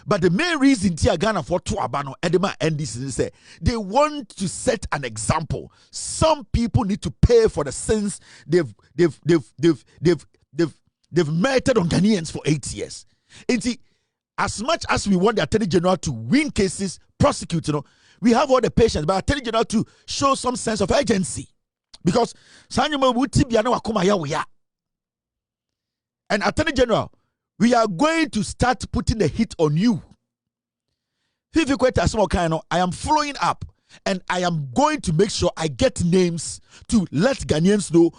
But the main reason Ghana fought to Obama NDC is they want to set an example. Some people need to pay for the sins they've merited on Ghanaians for 8 years. As much as we want the Attorney General to win cases, prosecute, we have all the patience, but Attorney General to show some sense of urgency. Because and Attorney General, we are going to start putting the hit on you. I am following up. And I am going to make sure I get names to let Ghanaians know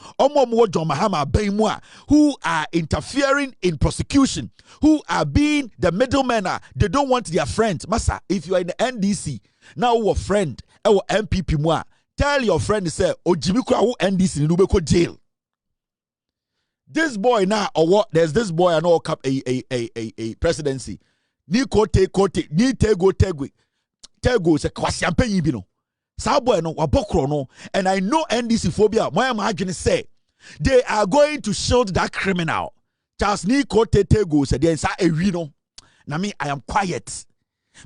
John Mahama who are interfering in prosecution, who are being the middlemen. They don't want their friends. Massa, if you are in the NDC, now our friend, our MPP, tell your friend, say, Jimmy Kra NDC in Ubeko jail. This boy now, or what? There's this boy I know a presidency. Ni kote, ni tego se Acheampong bino. Sabo no wabokro no, and I know NDC phobia. My imagine say they are going to shield that criminal. Charles ni kote tego se den sa ewi no. Na me I am quiet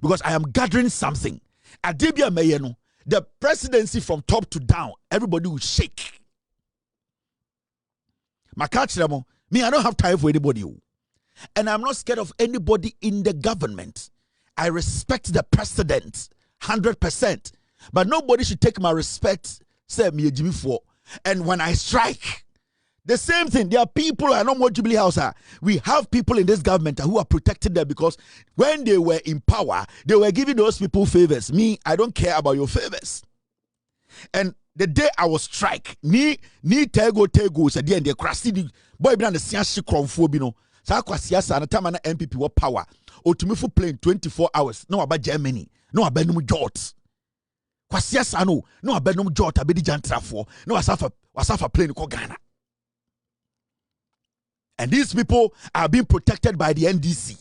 because I am gathering something. Adibia meye no. the presidency from top to down, everybody will shake. Me, I don't have time for anybody. And I'm not scared of anybody in the government. I respect the president 100%. But nobody should take my respect, say me Jimmy for. And when I strike, the same thing. There are people, I know more Jubilee House. We have people in this government who are protecting them because when they were in power, they were giving those people favors. Me, I don't care about your favors. And the day I was strike, ni tego said the end the crusty boy be the siashi crowdphobia. So I was siasa and time na NPP what power. Or to me for playing 24 hours. No about Germany. No about no jot. Kwasiasa no about no jot abedi jantra for. No wasafa playing ko Ghana. And these people are being protected by the NDC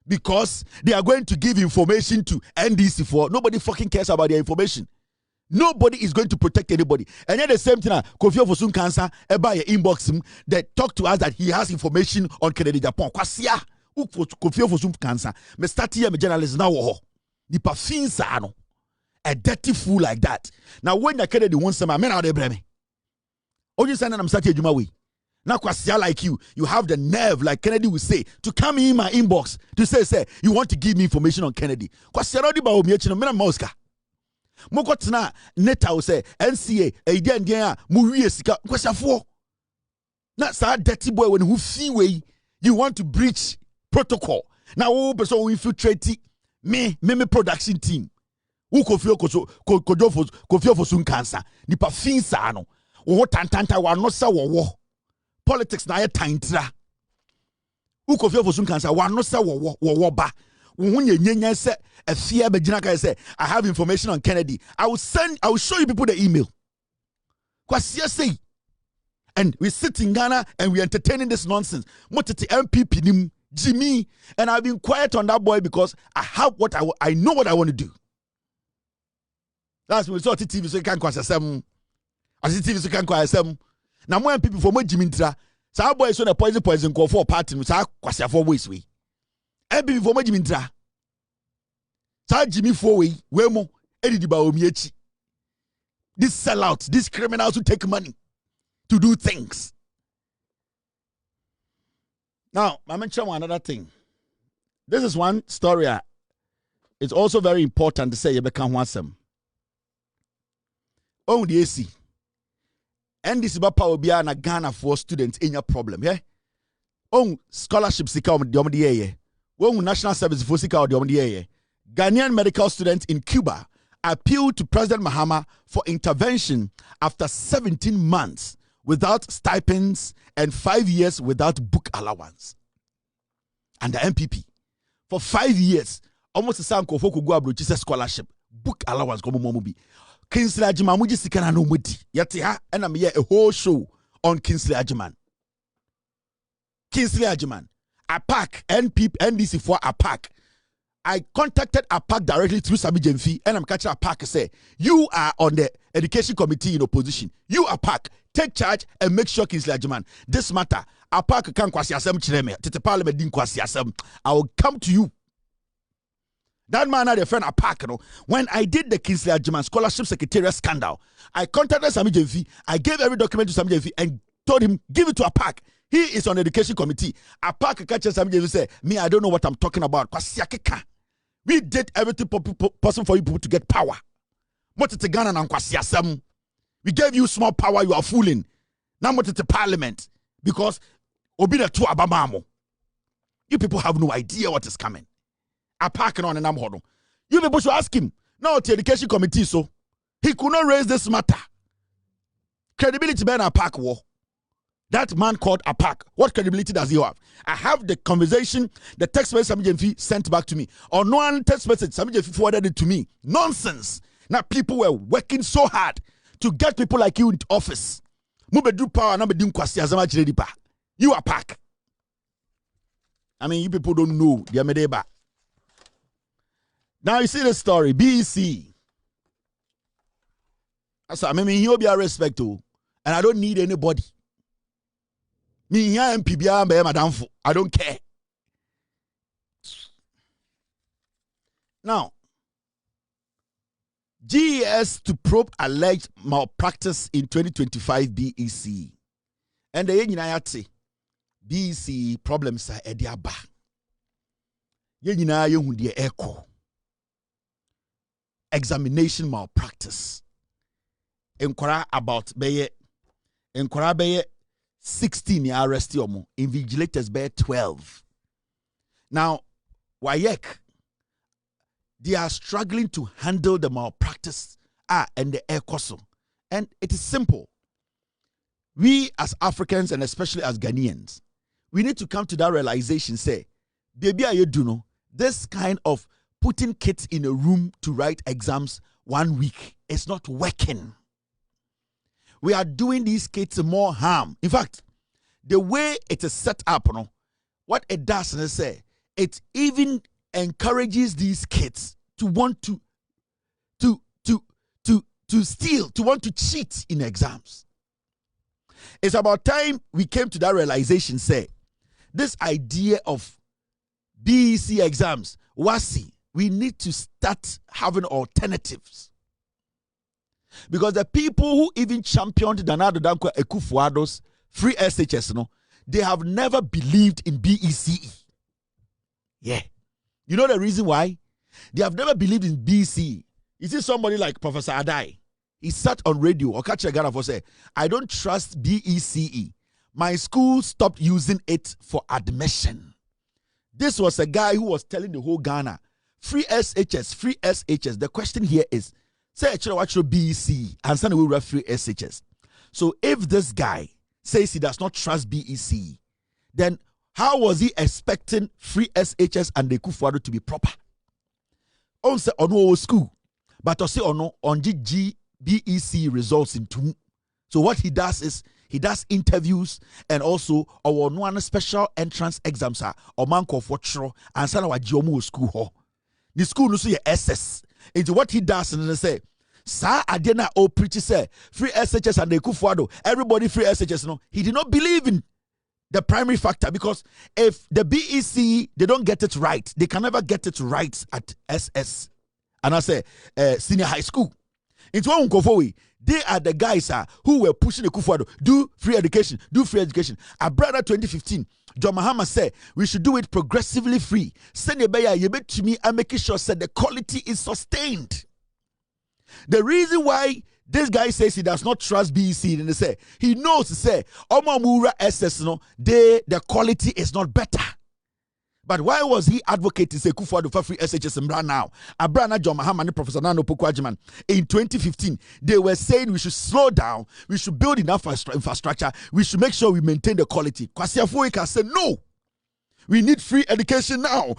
because they are going to give information to NDC for nobody fucking cares about their information. Nobody is going to protect anybody. And yet the same thing, Kofi-Addo cancer, by inbox him, they talk to us that he has information on Kennedy Japan. Kwasia, Kofi-Addo cancer. Me start here, me journalist now. The parfum a dirty fool like that. Now when the Kennedy wants some, men out there blame me. Oh, you saying I'm starting Juma way. Now, Kwasia like you have the nerve, like Kennedy would say, to come in my inbox to say, you want to give me information on Kennedy. Kwasia already Bawumia chino mena Mosca. Mokotna neta will say NCA, a Muria Sika, Kwasia for. Not that dirty boy when who fee way you want to breach protocol. Now, so we infiltrate me production team. Who Kofi-Addo sun cancer. Nipa finsa no. Wo tantanta wa no sa wo. Politics na ye tantra. Who Kofi-Addo cancer wa no sa wo ba. Nyenya se afia be gina kai say I have information on Kennedy. I will show you people the email. Kwasia say. And we sit in Ghana and we entertaining this nonsense. Motiti MPP nim Jimmy, and I've been quiet on that boy because I know what I want to do. That's when we saw TV so you can't cross some. I see TV so you can't cross some. Now more people for more Jimmy Tra. So our boy so the poison call for party. So I cross for ways we. MPP for more Jimmy Tra. So Jimmy for we mo Eddie Bawumia. This sellouts, these criminals who take money to do things. Now, I mention another thing. This is one story. It's also very important to say you become wasem. Oh, the AC. And this is about power beyond a Ghana for students in your problem, yeah? Oh, scholarships the year. Oh, national service for the year. Ghanaian medical students in Cuba appealed to President Mahama for intervention after 17 months without stipends and 5 years without book allowance. And the MPP, for 5 years, almost the same Afoko go Abronye scholarship, book allowance go momubi. Kingsley Agyman muji sikana no mudi. Yet ya and I'm here a whole show on Kingsley Agyman. Kingsley Agyman, NDC for APAC. I contacted APAC directly through Sami Jemfi, and I'm catching APAC say, you are on the education committee in opposition. You APAC, take charge and make sure Kingsley Agyman. This matter, APAC can't kwasi asem chireme. Tete parliament din kwasi asem. I will come to you. That man had a friend APAC, no. When I did the Kingsley Agyman scholarship secretariat scandal, I contacted Sami Jemfi. I gave every document to Sami Jemfi and told him, give it to APAC. He is on the education committee. APAC catches Sami Jemfi say, me, I don't know what I'm talking about. We did everything possible for you people to get power. We gave you small power, you are fooling. Now the parliament because obida to abamamo. You people have no idea what is coming. APAC on and I'm holding. You people should ask him. No, the education committee, so he could not raise this matter. Credibility behind APAC war. That man called APAC. What credibility does he have? I have the conversation, the text message Sami Jemfi sent back to me. Or no one text message Sami Jemfi forwarded it to me. Nonsense. Now people were working so hard to get people like you into office. You APAC. I mean, you people don't know the Amedeba. Now you see the story. BEC. I mean, he'll be a respect to, and I don't need anybody. Me here MPB madam. I don't care. Now, GES to probe alleged malpractice in 2025 BEC. And the Yenayati BEC problems are Ediaba. Yenina Yehundi EOCO. Examination malpractice. Enquire about Beye. Enquire Beye 16 year arrest yomo. Invigilators Beye 12. Now, WAEC, they are struggling to handle the malpractice and the EOCO. And it is simple. We as Africans and especially as Ghanaians, we need to come to that realization, say, baby, you do know, this kind of putting kids in a room to write exams 1 week is not working. We are doing these kids more harm. In fact, the way it is set up, what it does is say, it even encourages these kids to want to steal, to want to cheat in exams. It's about time we came to that realization, say, this idea of BEC exams, WASI, we need to start having alternatives. Because the people who even championed Danado Danko Akufo-Addo's free SHS, they have never believed in BECE. Yeah. You know the reason why? They have never believed in BECE. You see somebody like Professor Adai, he sat on radio or catch a guy for say, I don't trust BECE. My school stopped using it for admission. This was a guy who was telling the whole Ghana, free SHS, free SHS. The question here is, say what should BECE and send away free SHS. So if this guy says he does not trust BECE, then how was he expecting free SHS and the Akufo-Addo to be proper? On say on school, but to say on BEC results in 2. So what he does is he does interviews and also our one special entrance exams are or manko for tro and sana wa jomu school ho. The school no so ye SS. Into what he does and they say, Sa Adena o preach say free SHS and the Akufo-Addo, everybody free SHS no. He did not believe in the primary factor because if the BEC they don't get it right, they can never get it right at SS. And I say senior high school. It's one Kofowi. They are the guys who were pushing the Akufo-Addo. Do free education. Do free education. Brother 2015, John Mahama said we should do it progressively free. Send a bayer, you bet to me and making sure that the quality is sustained. The reason why this guy says he does not trust BEC, and they say he knows to say Omamura SS no, the quality is not better. But why was he advocating say Akufo-Addo for free SHS now? Abrana John Mahama and Professor Nano Pokwajiman in 2015, they were saying we should slow down, we should build enough infrastructure, we should make sure we maintain the quality. Kwasi Afoko said no. We need free education now.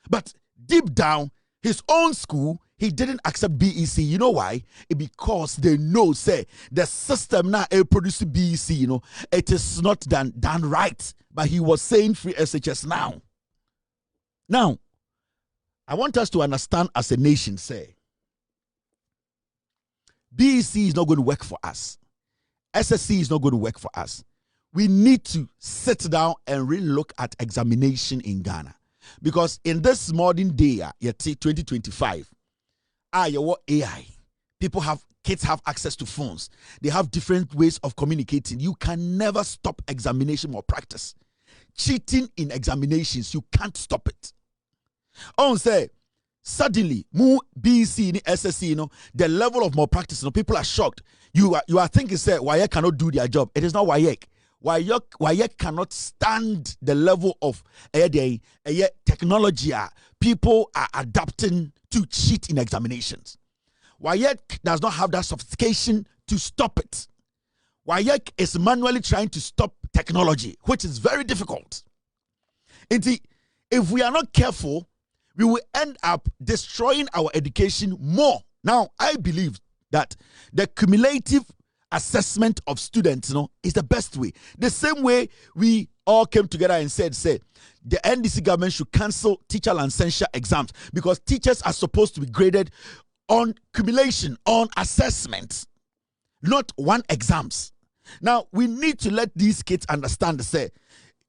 But deep down, his own school, he didn't accept BEC. You know why? Because they know, say, the system now produce BEC, it is not done right. But he was saying free SHS now. Now, I want us to understand as a nation, say, BEC is not going to work for us. SSC is not going to work for us. We need to sit down and really look at examination in Ghana. Because in this modern day, 2025, AI, kids have access to phones. They have different ways of communicating. You can never stop examination or practice. Cheating in examinations, you can't stop it. On say, suddenly, BEC in SSC, the level of malpractice, people are shocked. You are thinking, say, WAEC cannot do their job. It is not WAEC. WAEC cannot stand the level of technology. People are adapting to cheat in examinations. WAEC does not have that sophistication to stop it. WAEC is manually trying to stop technology, which is very difficult. If we are not careful, we will end up destroying our education more. Now, I believe that the cumulative assessment of students, is the best way. The same way we all came together and said, the NDC government should cancel teacher licensure exams because teachers are supposed to be graded on cumulation, on assessment, not one exams. Now, we need to let these kids understand, say,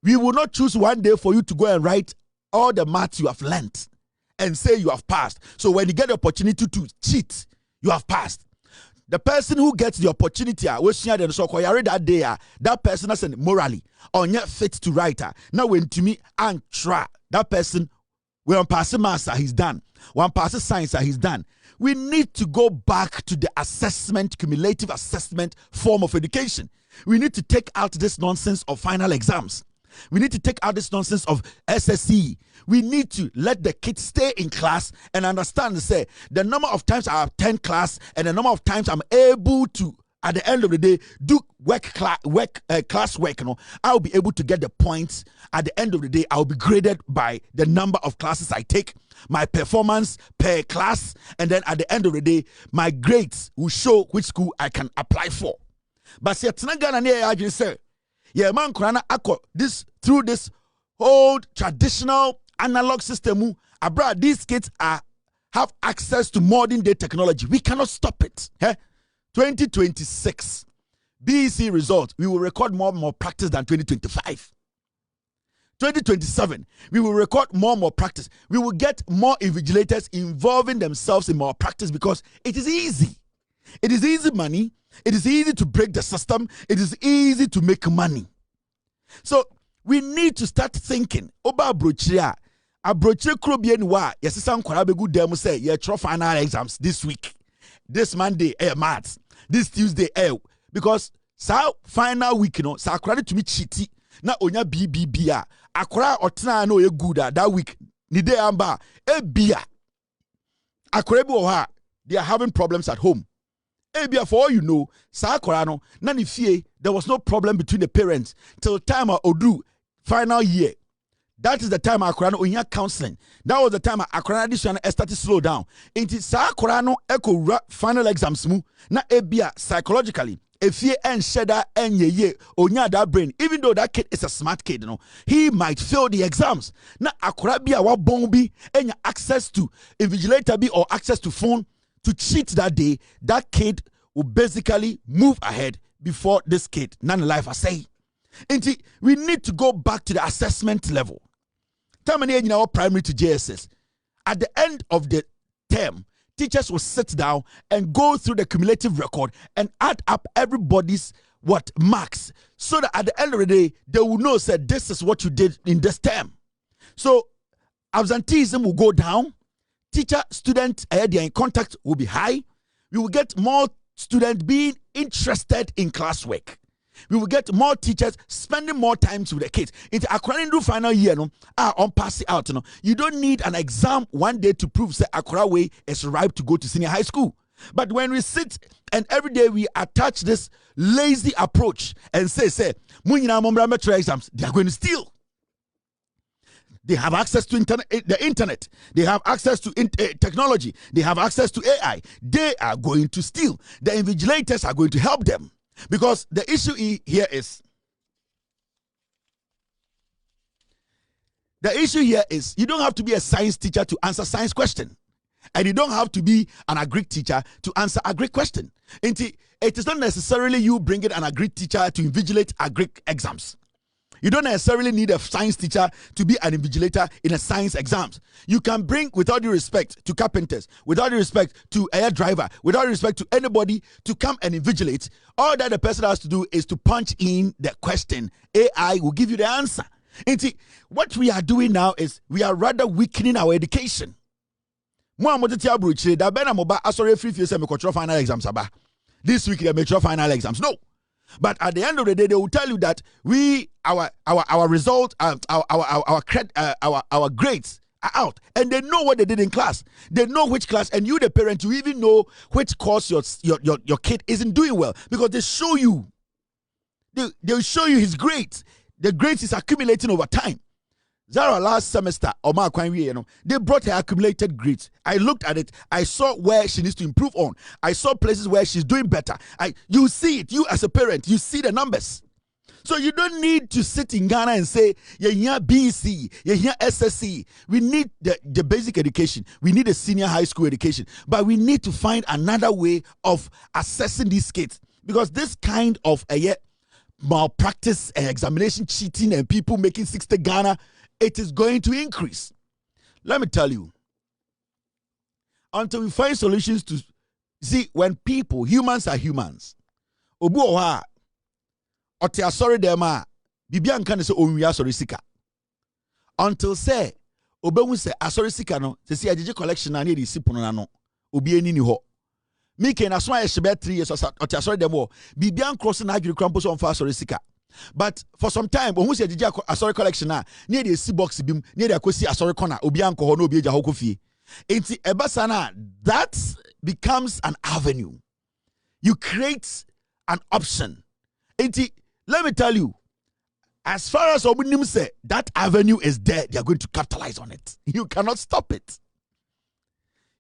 we will not choose one day for you to go and write all the maths you have learnt and say you have passed. So when you get the opportunity to cheat, you have passed. The person who gets the opportunity, that day, that person is morally or not fit to write. Now when to me and try that person, when pass master, he's done. One pass science, he's done. We need to go back to the assessment, cumulative assessment form of education. We need to take out this nonsense of final exams. We need to take out this nonsense of SSE. We need to let the kids stay in class and understand, say, the number of times I attend class and the number of times I'm able to, at the end of the day, do class work. I'll be able to get the points. At the end of the day, I'll be graded by the number of classes I take, my performance per class, and then at the end of the day, my grades will show which school I can apply for. But see, I say, yeah, man, this through this old traditional analog system, abroad, these kids have access to modern day technology. We cannot stop it. 2026 BEC result, we will record more practice than 2025. 2027, we will record more practice. We will get more invigilators involving themselves in more practice because it is easy. It is easy money. It is easy to break the system. It is easy to make money. So we need to start thinking about Abronye. Abronye krobien wa yesisan kwara begu dem say ye tro final exams this week. This Monday maths. This Tuesday because sa final week sa kwara to me cheaty na onya BBB a akwara otena na oye good that week ni day amba bia akwara bi wo ha they are having problems at home. For all you know, Sakorano, Nani Fie, there was no problem between the parents till time I Odu final year. That is the time Akorano Onya counseling. That was the time Akorano addition started to slow down. Into Sakorano echo final exams mu na ebia psychologically. If ye and shedda and ye Onya that brain, even though that kid is a smart kid, he might fail the exams. Na Akorabia wa bombi and access to invigilator be or access to phone. To cheat that day, that kid will basically move ahead before this kid. None life I say. We need to go back to the assessment level. Terminating our primary to JSS. At the end of the term, teachers will sit down and go through the cumulative record and add up everybody's marks, so that at the end of the day, they will know that this is what you did in this term. So absenteeism will go down. Teacher-student in contact will be high. We will get more students being interested in classwork. We will get more teachers spending more time with the kids. It's according to final year, on passing out. You don't need an exam one day to prove that Accra way is ripe to go to senior high school. But when we sit and every day we attach this lazy approach and say, metro exams, they are going to steal. They have access to the internet. They have access to technology. They have access to AI. They are going to steal. The invigilators are going to help them. Because the issue here is, you don't have to be a science teacher to answer science question. And you don't have to be an agric teacher to answer agric question. It is not necessarily you bringing an agric teacher to invigilate agric exams. You don't necessarily need a science teacher to be an invigilator in a science exams. You can bring, without due respect to carpenters, without due respect to air driver, without due respect to anybody to come and invigilate. All that the person has to do is to punch in the question. AI will give you the answer. And what we are doing now is we are rather weakening our education. Final this week they make final exams. No. But at the end of the day, they will tell you that our result, our grades are out, and they know what they did in class. They know which class, and you, the parent, you even know which course your kid isn't doing well because they show you. They'll show you his grades. The grades is accumulating over time. Zara last semester, they brought her accumulated grades. I looked at it. I saw where she needs to improve on. I saw places where she's doing better. You see it. You as a parent, you see the numbers. So you don't need to sit in Ghana and say, you're here BC, you're here SSC. We need the basic education. We need a senior high school education. But we need to find another way of assessing these kids. Because this kind of malpractice and examination cheating and people making 60 Ghana, it is going to increase. Let me tell you, until we find solutions to see when people, humans are humans. Obu oha, ote asori dema, bibia nkane se onwi asori sika. Until say, obehu se asori sika no, se si ajeje collection na di sipono na no, obi eni ni ho. Mi ke na so ayeshebe 3 years ote asori demo, bibia nkross na adwiri krampo so onfa asori sika. But for some time, ohu se ajeje asori collection na, ne di si box bim, ne di akosi asori corner, obi anko ho no obi eja ho kofie. Enti ebasana, that becomes an avenue. You create an option. Enti, let me tell you, as far as Obunim say, that avenue is there, they are going to capitalize on it. You cannot stop it.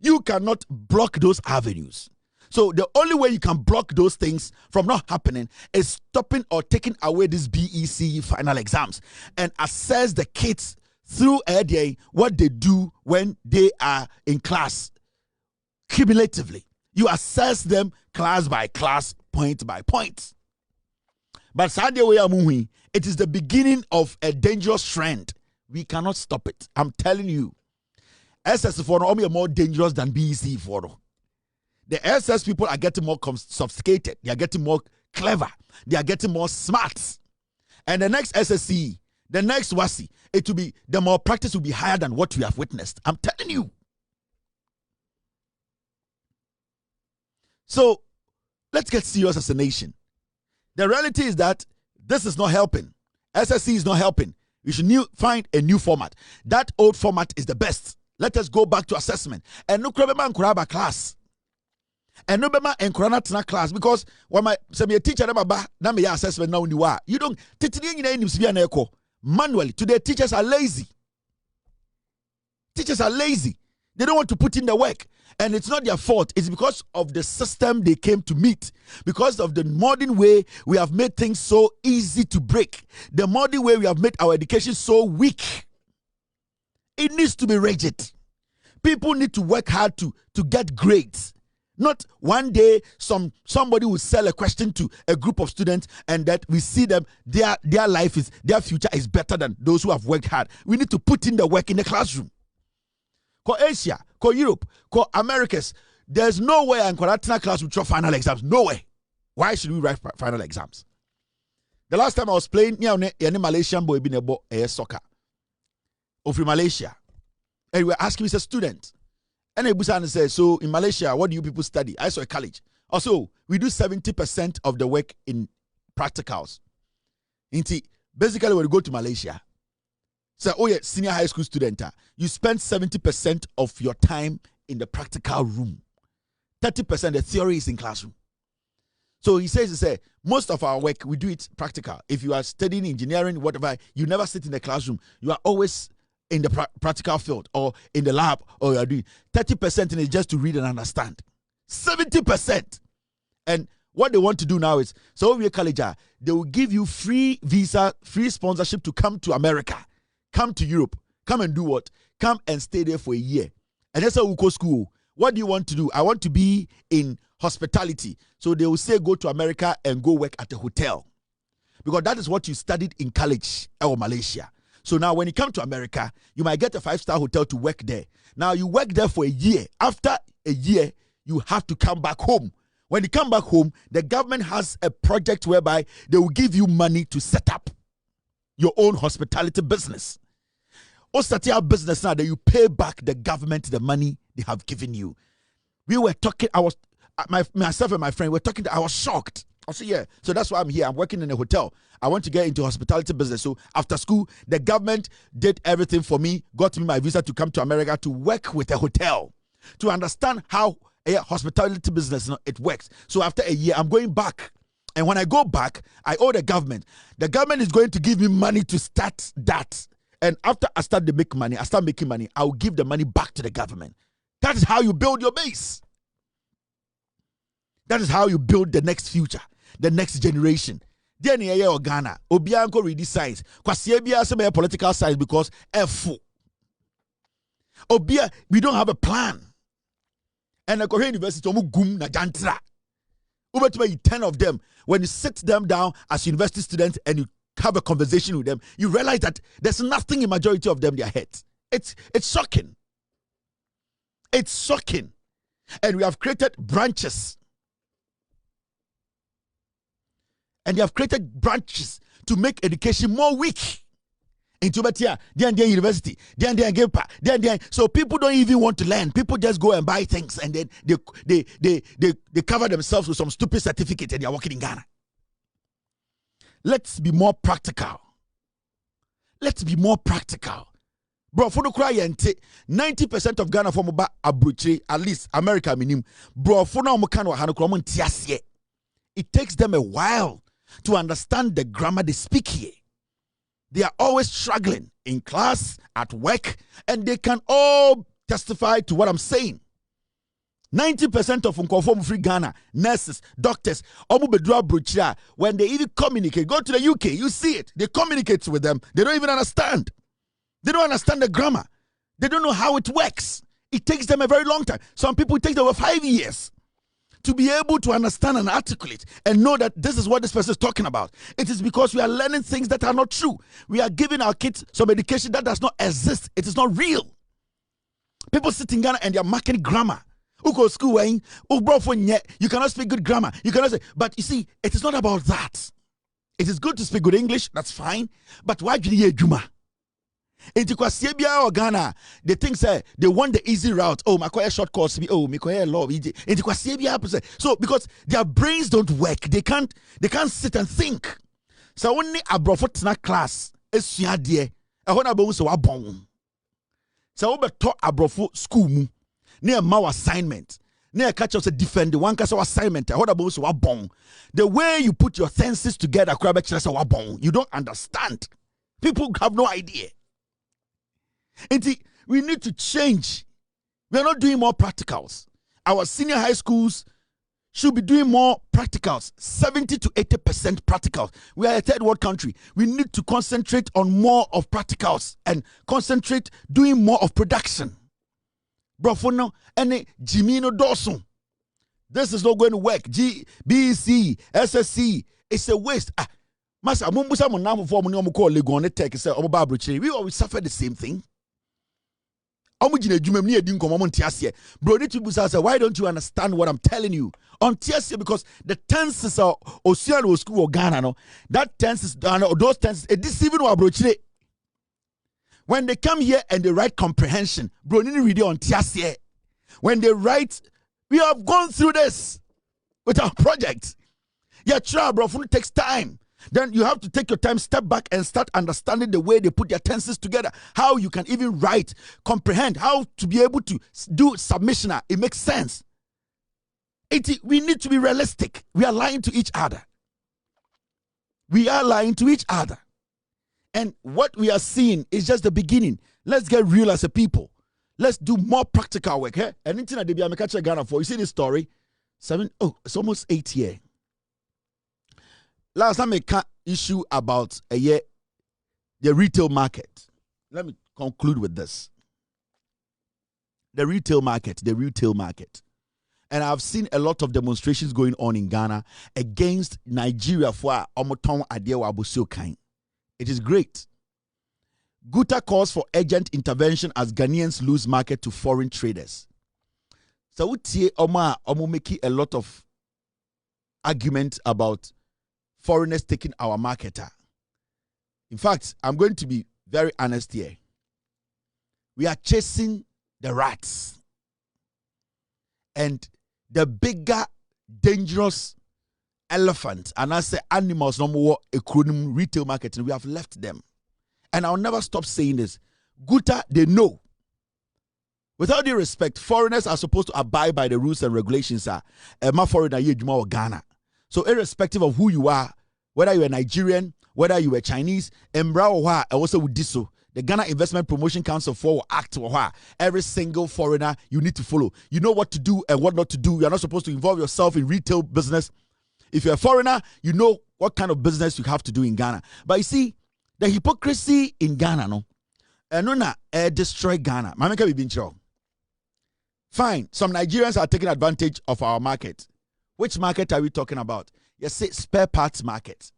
You cannot block those avenues. So the only way you can block those things from not happening is stopping or taking away these BEC final exams and assess the kids through a day what they do when they are in class cumulatively. You assess them class by class, point by point. But sadly, it is the beginning of a dangerous trend. We cannot stop it. I'm telling you. SS4 are more dangerous than BEC4. The SS people are getting more sophisticated. They are getting more clever. They are getting more smart. And the next SSC, the next WASI, it will be, the more practice will be higher than what we have witnessed. I'm telling you. So, let's get serious as a nation. The reality is that this is not helping. SSC is not helping. We should find a new format. That old format is the best. Let us go back to assessment. And no krabema nkuraba class. And no bema enkurana class, because when my teacher na me assessment now you don't manually. Today teachers are lazy. Teachers are lazy. They don't want to put in the work. And it's not their fault. It's because of the system they came to meet. Because of the modern way we have made things so easy to break. The modern way we have made our education so weak. It needs to be rigid. People need to work hard to get grades. Not one day somebody will sell a question to a group of students and that we see them, their future is better than those who have worked hard. We need to put in the work in the classroom. Ko Asia, ko Europe, ko Americas, there's no way in Kwaratina class will throw final exams. No way. Why should we write final exams? The last time I was playing, any Malaysian boy been a soccer. Of Malaysia. And we were asking me, as a student. And Busan said, so in Malaysia, what do you people study? I saw a college. Also, we do 70% of the work in practicals. Basically, when you go to Malaysia, so, oh yeah, senior high school student, you spend 70% of your time in the practical room. 30% the theory is in classroom. So he says, most of our work, we do it practical. If you are studying engineering, whatever, you never sit in the classroom. You are always in the practical field or in the lab, or you are doing 30% is just to read and understand. 70%. And what they want to do now is, so we college, they will give you free visa, free sponsorship to come to America. Come to Europe. Come and do what? Come and stay there for a year. And that's how we go school. What do you want to do? I want to be in hospitality. So they will say go to America and go work at a hotel. Because that is what you studied in college or Malaysia. So now when you come to America, you might get a 5-star hotel to work there. Now you work there for a year. After a year, you have to come back home. When you come back home, the government has a project whereby they will give you money to set up your own hospitality business. Or start your business now that you pay back the government the money they have given you. We were talking, myself and my friend were talking, I was shocked. I said, yeah, so that's why I'm here. I'm working in a hotel. I want to get into hospitality business. So after school, the government did everything for me, got me my visa to come to America to work with a hotel, to understand how a hospitality business it works. So after a year, I'm going back. And when I go back, I owe the government. The government is going to give me money to start that. And after I start making money, I will give the money back to the government. That is how you build your base. That is how you build the next future, the next generation. Then here Ghana, Obianko read this science. Kwasiebia some political science because Obia, we don't have a plan. And the Korean University omu gum na jantra. Ubetume 10 of them. When you sit them down as university students and you have a conversation with them, you realize that there's nothing in majority of them their heads. It's shocking. It's shocking. And we have created branches. And they have created branches to make education more weak. Into Batia, then university, then Gepa, then so people don't even want to learn. People just go and buy things and then they cover themselves with some stupid certificate and they're working in Ghana. Let's be more practical. Let's be more practical. Bro, for the cry 90% of Ghana from Abronye, at least America minimum. Bro, for now it takes them a while to understand the grammar they speak here. They are always struggling in class, at work, and they can all testify to what I'm saying. 90% of Nkofo free Ghana, nurses, doctors, when they even communicate, go to the UK, you see it. They communicate with them. They don't even understand. They don't understand the grammar. They don't know how it works. It takes them a very long time. Some people it takes over 5 years to be able to understand and articulate and know that this is what this person is talking about. It is because we are learning things that are not true. We are giving our kids some education that does not exist. It is not real. People sit in Ghana and they are marking grammar. You cannot speak good grammar. You cannot say, but you see, it is not about that. It is good to speak good English, that's fine. But why do you do or Ghana, they think say they want the easy route. Oh, my short course. Oh, my law. So because their brains don't work, they can't sit and think. So only a brofot class is dear. I want to so abong. So we talk abrofo school mu near my assignment. Near catch us a defend the one case assignment. I want to so abong. The way you put your senses together, you don't understand. People have no idea. We need to change. We are not doing more practicals. Our senior high schools should be doing more practicals. 70 to 80% practicals. We are a third world country. We need to concentrate on more of practicals and concentrate doing more of production. Bro, for now, any Jimino Dawson. This is not going to work. BEC, SSC, it's a waste. We always suffer the same thing. Bro, why don't you understand what I'm telling you? On TSC, because the tenses are Oceano School or Ghana, no? That tenses, those tenses, it deceiving Abronye. When they come here and they write comprehension, bro, you need to read it on TSC. When they write, we have gone through this with our project. Yeah, try, bro, it takes time. Then you have to take your time, step back, and start understanding the way they put their tenses together. How you can even write, comprehend, how to be able to do submission. It makes sense. We need to be realistic. We are lying to each other. We are lying to each other. And what we are seeing is just the beginning. Let's get real as a people. Let's do more practical work. Eh? And anything that they be Ghana for. You see this story? It's almost 8 years. Last time I can't issue about the retail market. Let me conclude with this. The retail market. And I've seen a lot of demonstrations going on in Ghana against Nigeria for Omoton Adewa Abusiokain. It is great. Guta calls for urgent intervention as Ghanaians lose market to foreign traders. So we making a lot of argument about foreigners taking our market. In fact, I'm going to be very honest here. We are chasing the rats. And the bigger, dangerous elephant, and I say animals, no more acronym retail marketing, we have left them. And I'll never stop saying this. Guta, they know. Without due respect, foreigners are supposed to abide by the rules and regulations. My foreigner, or Ghana. So irrespective of who you are, whether you're a Nigerian, whether you're a Chinese, also with this, the Ghana Investment Promotion Council for act every single foreigner you need to follow. You know what to do and what not to do. You're not supposed to involve yourself in retail business. If you're a foreigner, you know what kind of business you have to do in Ghana. But you see, the hypocrisy in Ghana, destroy Ghana. Fine, some Nigerians are taking advantage of our market. Which market are we talking about? Yes, say spare parts market.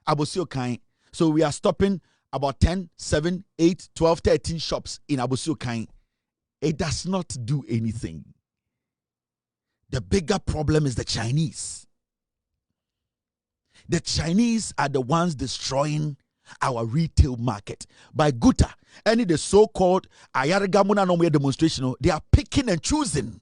Abosio Kain. So we are stopping about 10, 7, 8, 12, 13 shops in Abosio Kain. It does not do anything. The bigger problem is the Chinese. The Chinese are the ones destroying our retail market. By Guta, any the so-called Ayaragamuna Nomwe demonstration, they are picking and choosing.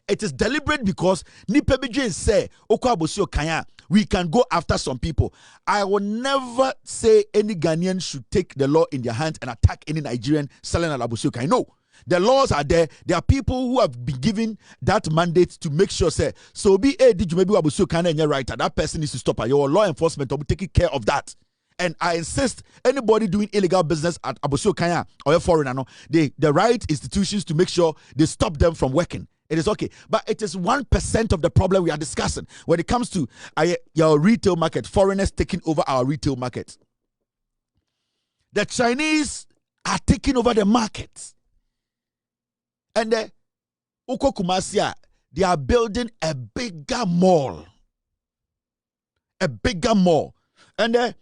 It is deliberate because Nipebije say, Okabosio Kanya, we can go after some people. I will never say any Ghanaian should take the law in their hands and attack any Nigerian selling at Abosio Kanya. No. The laws are there. There are people who have been given that mandate to make sure, say, so be a did you maybe Abosio Kanya and your right, that person needs to stop. Your law enforcement will be taking care of that. And I insist, anybody doing illegal business at Abosio Kanya or a foreigner, the right institutions to make sure they stop them from working. It is okay. But it is 1% of the problem we are discussing when it comes to your retail market, foreigners taking over our retail market. The Chinese are taking over the market. And the Uko Kumasia, they are building a bigger mall. A bigger mall. And the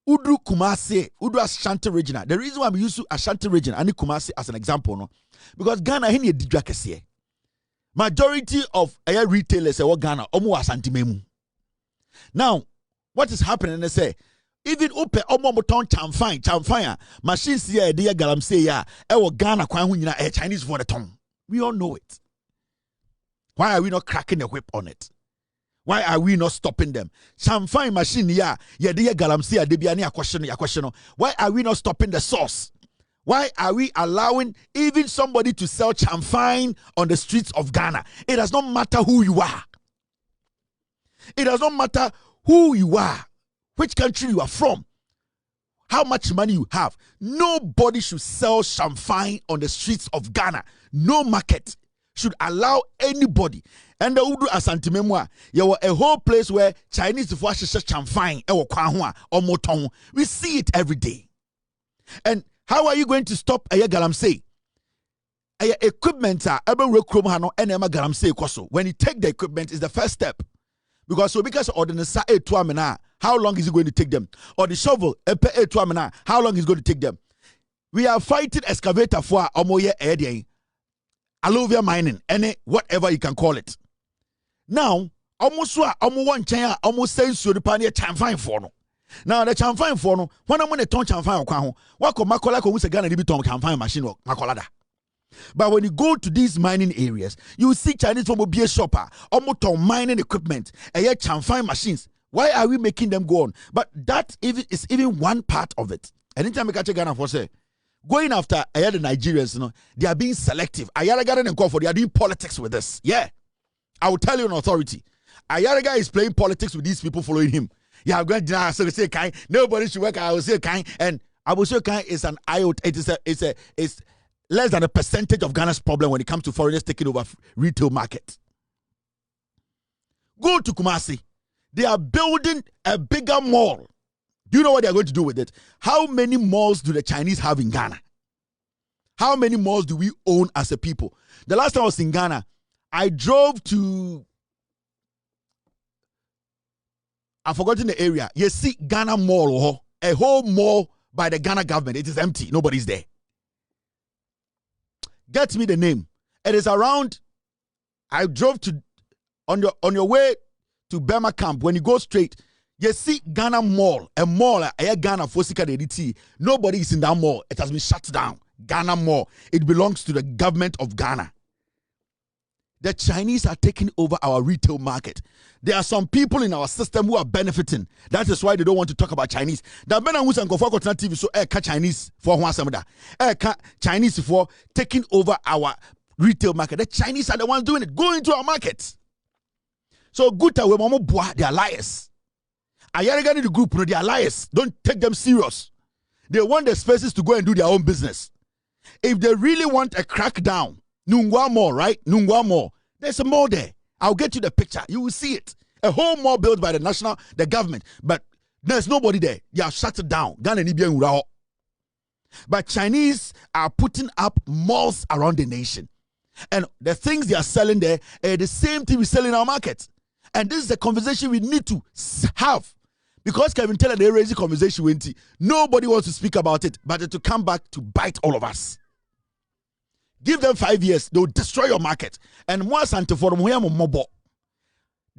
Udu Kumasi, Udu Ashanti region. The reason why I'm using Ashanti region and Kumasi as an example, no, because Ghana hini didwa kesiye. Majority of retailers say Ghana omu Ashanti memu. Now, what is happening? They say even ope omo moton chamfine machines here de galam say ya Ghana kwan hu nyina Chinese for the tongue. We all know it. Why are we not cracking the whip on it? Why are we not stopping them? Chamfine machine ya de galam say de bia ne question. Why are we not stopping the source? Why are we allowing even somebody to sell chamfine on the streets of Ghana? It does not matter who you are. It does not matter who you are, which country you are from, how much money you have. Nobody should sell chamfine on the streets of Ghana. No market should allow anybody. And the Udu Asante Memwa, there was a whole place where Chinese for chamfine or motong. We see it every day. And how are you going to stop a galamsey? Equipment are when you take the equipment is the first step. Because so because ordinance how long is it going to take them? Or the shovel, how long is it going to take them? We are fighting excavator for omoye area, alluvia mining, any whatever you can call it. Now, almost sense you the pioneer chamfine for no. Now the chamfine for no, when I'm going to turn chamfine or wako makola ko wuse Ghana ton chamfine machine or makolada. But when you go to these mining areas, you see Chinese from be a shopper, almost mining equipment, and yet chamfine machines. Why are we making them go on? But that is even one part of it. Anytime we catch Ghana for say, going after the Nigerians, they are being selective. Ayaraga and Kofo, they are doing politics with this. Yeah. I will tell you an authority. Ayaraga is playing politics with these people following him. Yeah, I'm going to deny, so say kind. Nobody should work. I will say kind. And I will say kind is an iota. It's less than a percentage of Ghana's problem when it comes to foreigners taking over retail market. Go to Kumasi. They are building a bigger mall. Do you know what they are going to do with it? How many malls do the Chinese have in Ghana? How many malls do we own as a people? The last time I was in Ghana, I drove to, I've forgotten the area. You see Ghana Mall, a whole mall by the Ghana government. It is empty. Nobody's there. Get me the name. It is around, I drove to, on your way to Burma camp, when you go straight, you see Ghana Mall, a mall, a Ghana Fosika DDT. Nobody is in that mall. It has been shut down. Ghana Mall. It belongs to the government of Ghana. The Chinese are taking over our retail market. There are some people in our system who are benefiting. That is why they don't want to talk about Chinese. The men who can go for TV so Chinese for Chinese for taking over our retail market. The Chinese are the ones doing it. Go into our markets. So good we mama boy, they are liars. Ayaragani the group, they are liars. Don't take them serious. They want the spaces to go and do their own business. If they really want a crackdown, Nungwa Mall, right? Nungwa Mall. There's a mall there. I'll get you the picture. You will see it. A whole mall built by the government. But there's nobody there. They have shut it down. But Chinese are putting up malls around the nation. And the things they are selling there are the same thing we sell in our market. And this is a conversation we need to have. Because Kevin Taylor, they raise the conversation, nobody wants to speak about it, but to come back to bite all of us. Give them 5 years, they'll destroy your market. And once and for the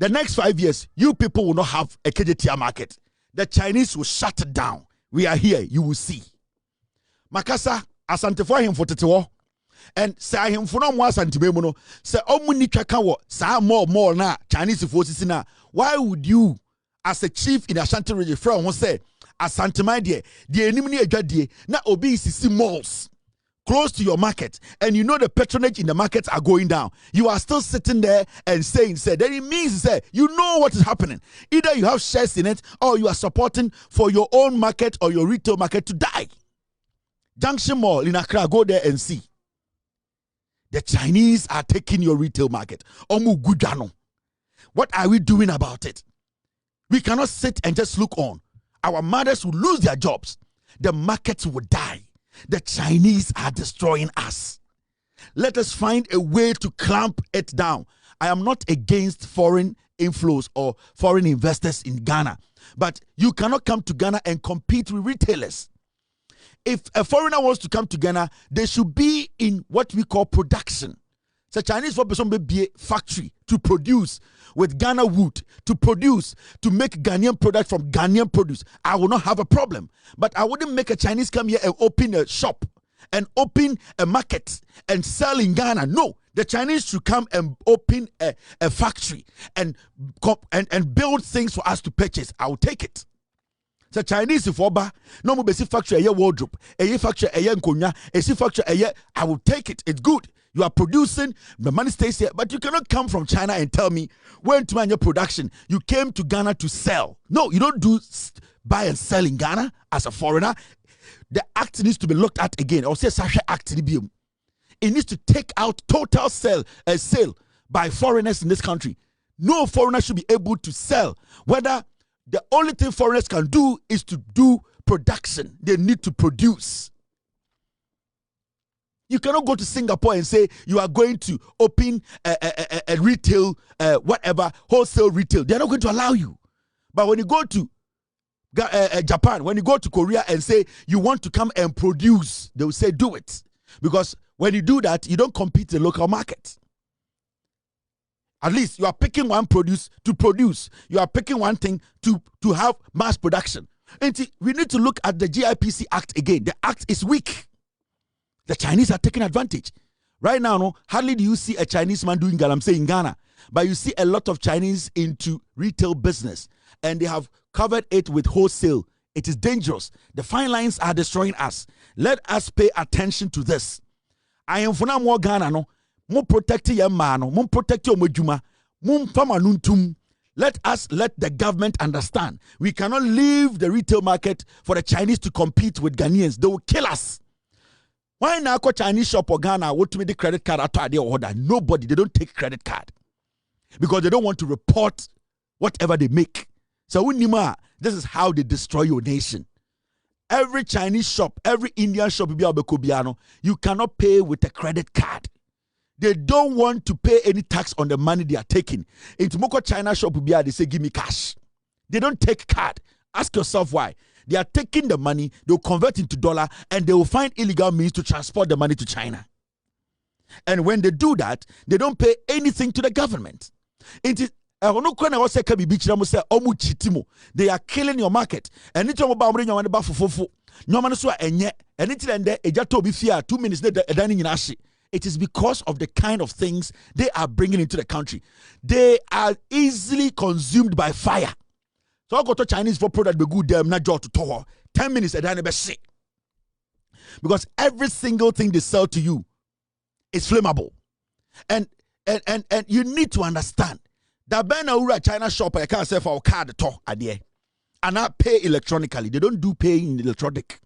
next 5 years, you people will not have a KJTR market. The Chinese will shut it down. We are here, you will see. Makasa, asante for him for tetewo. And say him for no more santibemuno. Say omuni chakawo, sa more na Chinese forces na. Why would you, as a chief in Ashanti region, from who say Asante my dear, the enemy adjadie, na obi sisi malls close to your market, and you know the patronage in the markets are going down. You are still sitting there and saying, then it means you know what is happening. Either you have shares in it, or you are supporting for your own market or your retail market to die. Junction Mall in Accra, go there and see. The Chinese are taking your retail market. Omu Gudano. What are we doing about it? We cannot sit and just look on. Our mothers will lose their jobs. The markets will die. The Chinese are destroying us. Let us find a way to clamp it down. I am not against foreign inflows or foreign investors in Ghana, but you cannot come to Ghana and compete with retailers. If a foreigner wants to come to Ghana, they should be in what we call production. So Chinese for person be a factory to produce with Ghana wood, to make Ghanaian product from Ghanaian produce. I will not have a problem. But I wouldn't make a Chinese come here and open a shop and open a market and sell in Ghana. No, the Chinese should come and open a factory and build things for us to purchase. I will take it. So Chinese if oba no mo besi factory a wardrobe, a factory a nkonya, a factory a I will take it. It's good. You are producing, the money stays here, but you cannot come from China and tell me when to manage your production, you came to Ghana to sell. No, you don't do buy and sell in Ghana as a foreigner. The act needs to be looked at again. Or say Sasha Act, it needs to take out total sale by foreigners in this country. No foreigner should be able to sell. Whether the only thing foreigners can do is to do production. They need to produce. You cannot go to Singapore and say you are going to open a retail, wholesale retail. They're not going to allow you. But when you go to Japan, when you go to Korea and say you want to come and produce, they will say do it. Because when you do that, you don't compete in the local market. At least you are picking one produce to produce. You are picking one thing to have mass production. And we need to look at the GIPC Act again. The act is weak. The Chinese are taking advantage. Right now, no, hardly do you see a Chinese man doing galamsey in Ghana. But you see a lot of Chinese into retail business. And they have covered it with wholesale. It is dangerous. The fine lines are destroying us. Let us pay attention to this. I am for now more Ghana, no. Mo protect your man, mo protect your mojuma, mo fama nuntum. Let the government understand. We cannot leave the retail market for the Chinese to compete with Ghanaians. They will kill us. Why now go Chinese shop or Ghana? What to me the credit card after their order? Nobody. They don't take credit card because they don't want to report whatever they make. So this is how they destroy your nation. Every Chinese shop, every Indian shop, you cannot pay with a credit card. They don't want to pay any tax on the money they are taking. Into Moko China shop, they say, give me cash. They don't take card. Ask yourself why. They are taking the money, they'll convert into dollar, and they will find illegal means to transport the money to China. And when they do that, they don't pay anything to the government. They are killing your market. And it's about 2 minutes later, it is because of the kind of things they are bringing into the country. They are easily consumed by fire. So I go to Chinese for product be good them not to tower 10 minutes and then be sick. Because every single thing they sell to you is flammable. And you need to understand that when a China shop I can't sell for a card to idea and not pay electronically. They don't do paying in electronic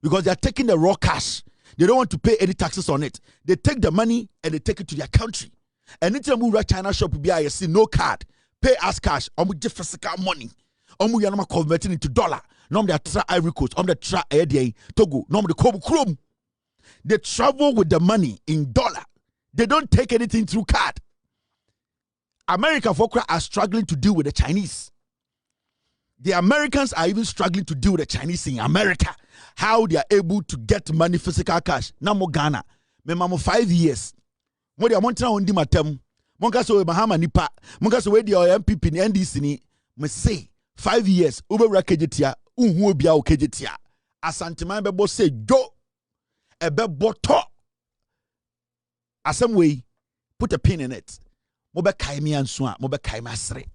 because they are taking the raw cash. They don't want to pay any taxes on it. They take the money and they take it to their country. And anytime we China shop be I see no card, pay as cash, or with physical money. Yanama converting into dollar. No, they tra Ivory Coast. They tra Togo. No, the Kobu Chrome. They travel with the money in dollar. They don't take anything through card. America are struggling to deal with the Chinese. The Americans are even struggling to deal with the Chinese in America. How they are able to get money, physical cash. Now mo Ghana, me mamo 5 years. Mo dia montra ondi matem. Monka so Mahama nipa. Monka so we di MPP ni NDC ni. Me say 5 years. Ube wura kejetia. Unhu obia o kejetia. Asanteman bebo say go. Ebe boto. Asem way. Put a pin in it. Mo be kaimi answa. Mo be kaimi asre.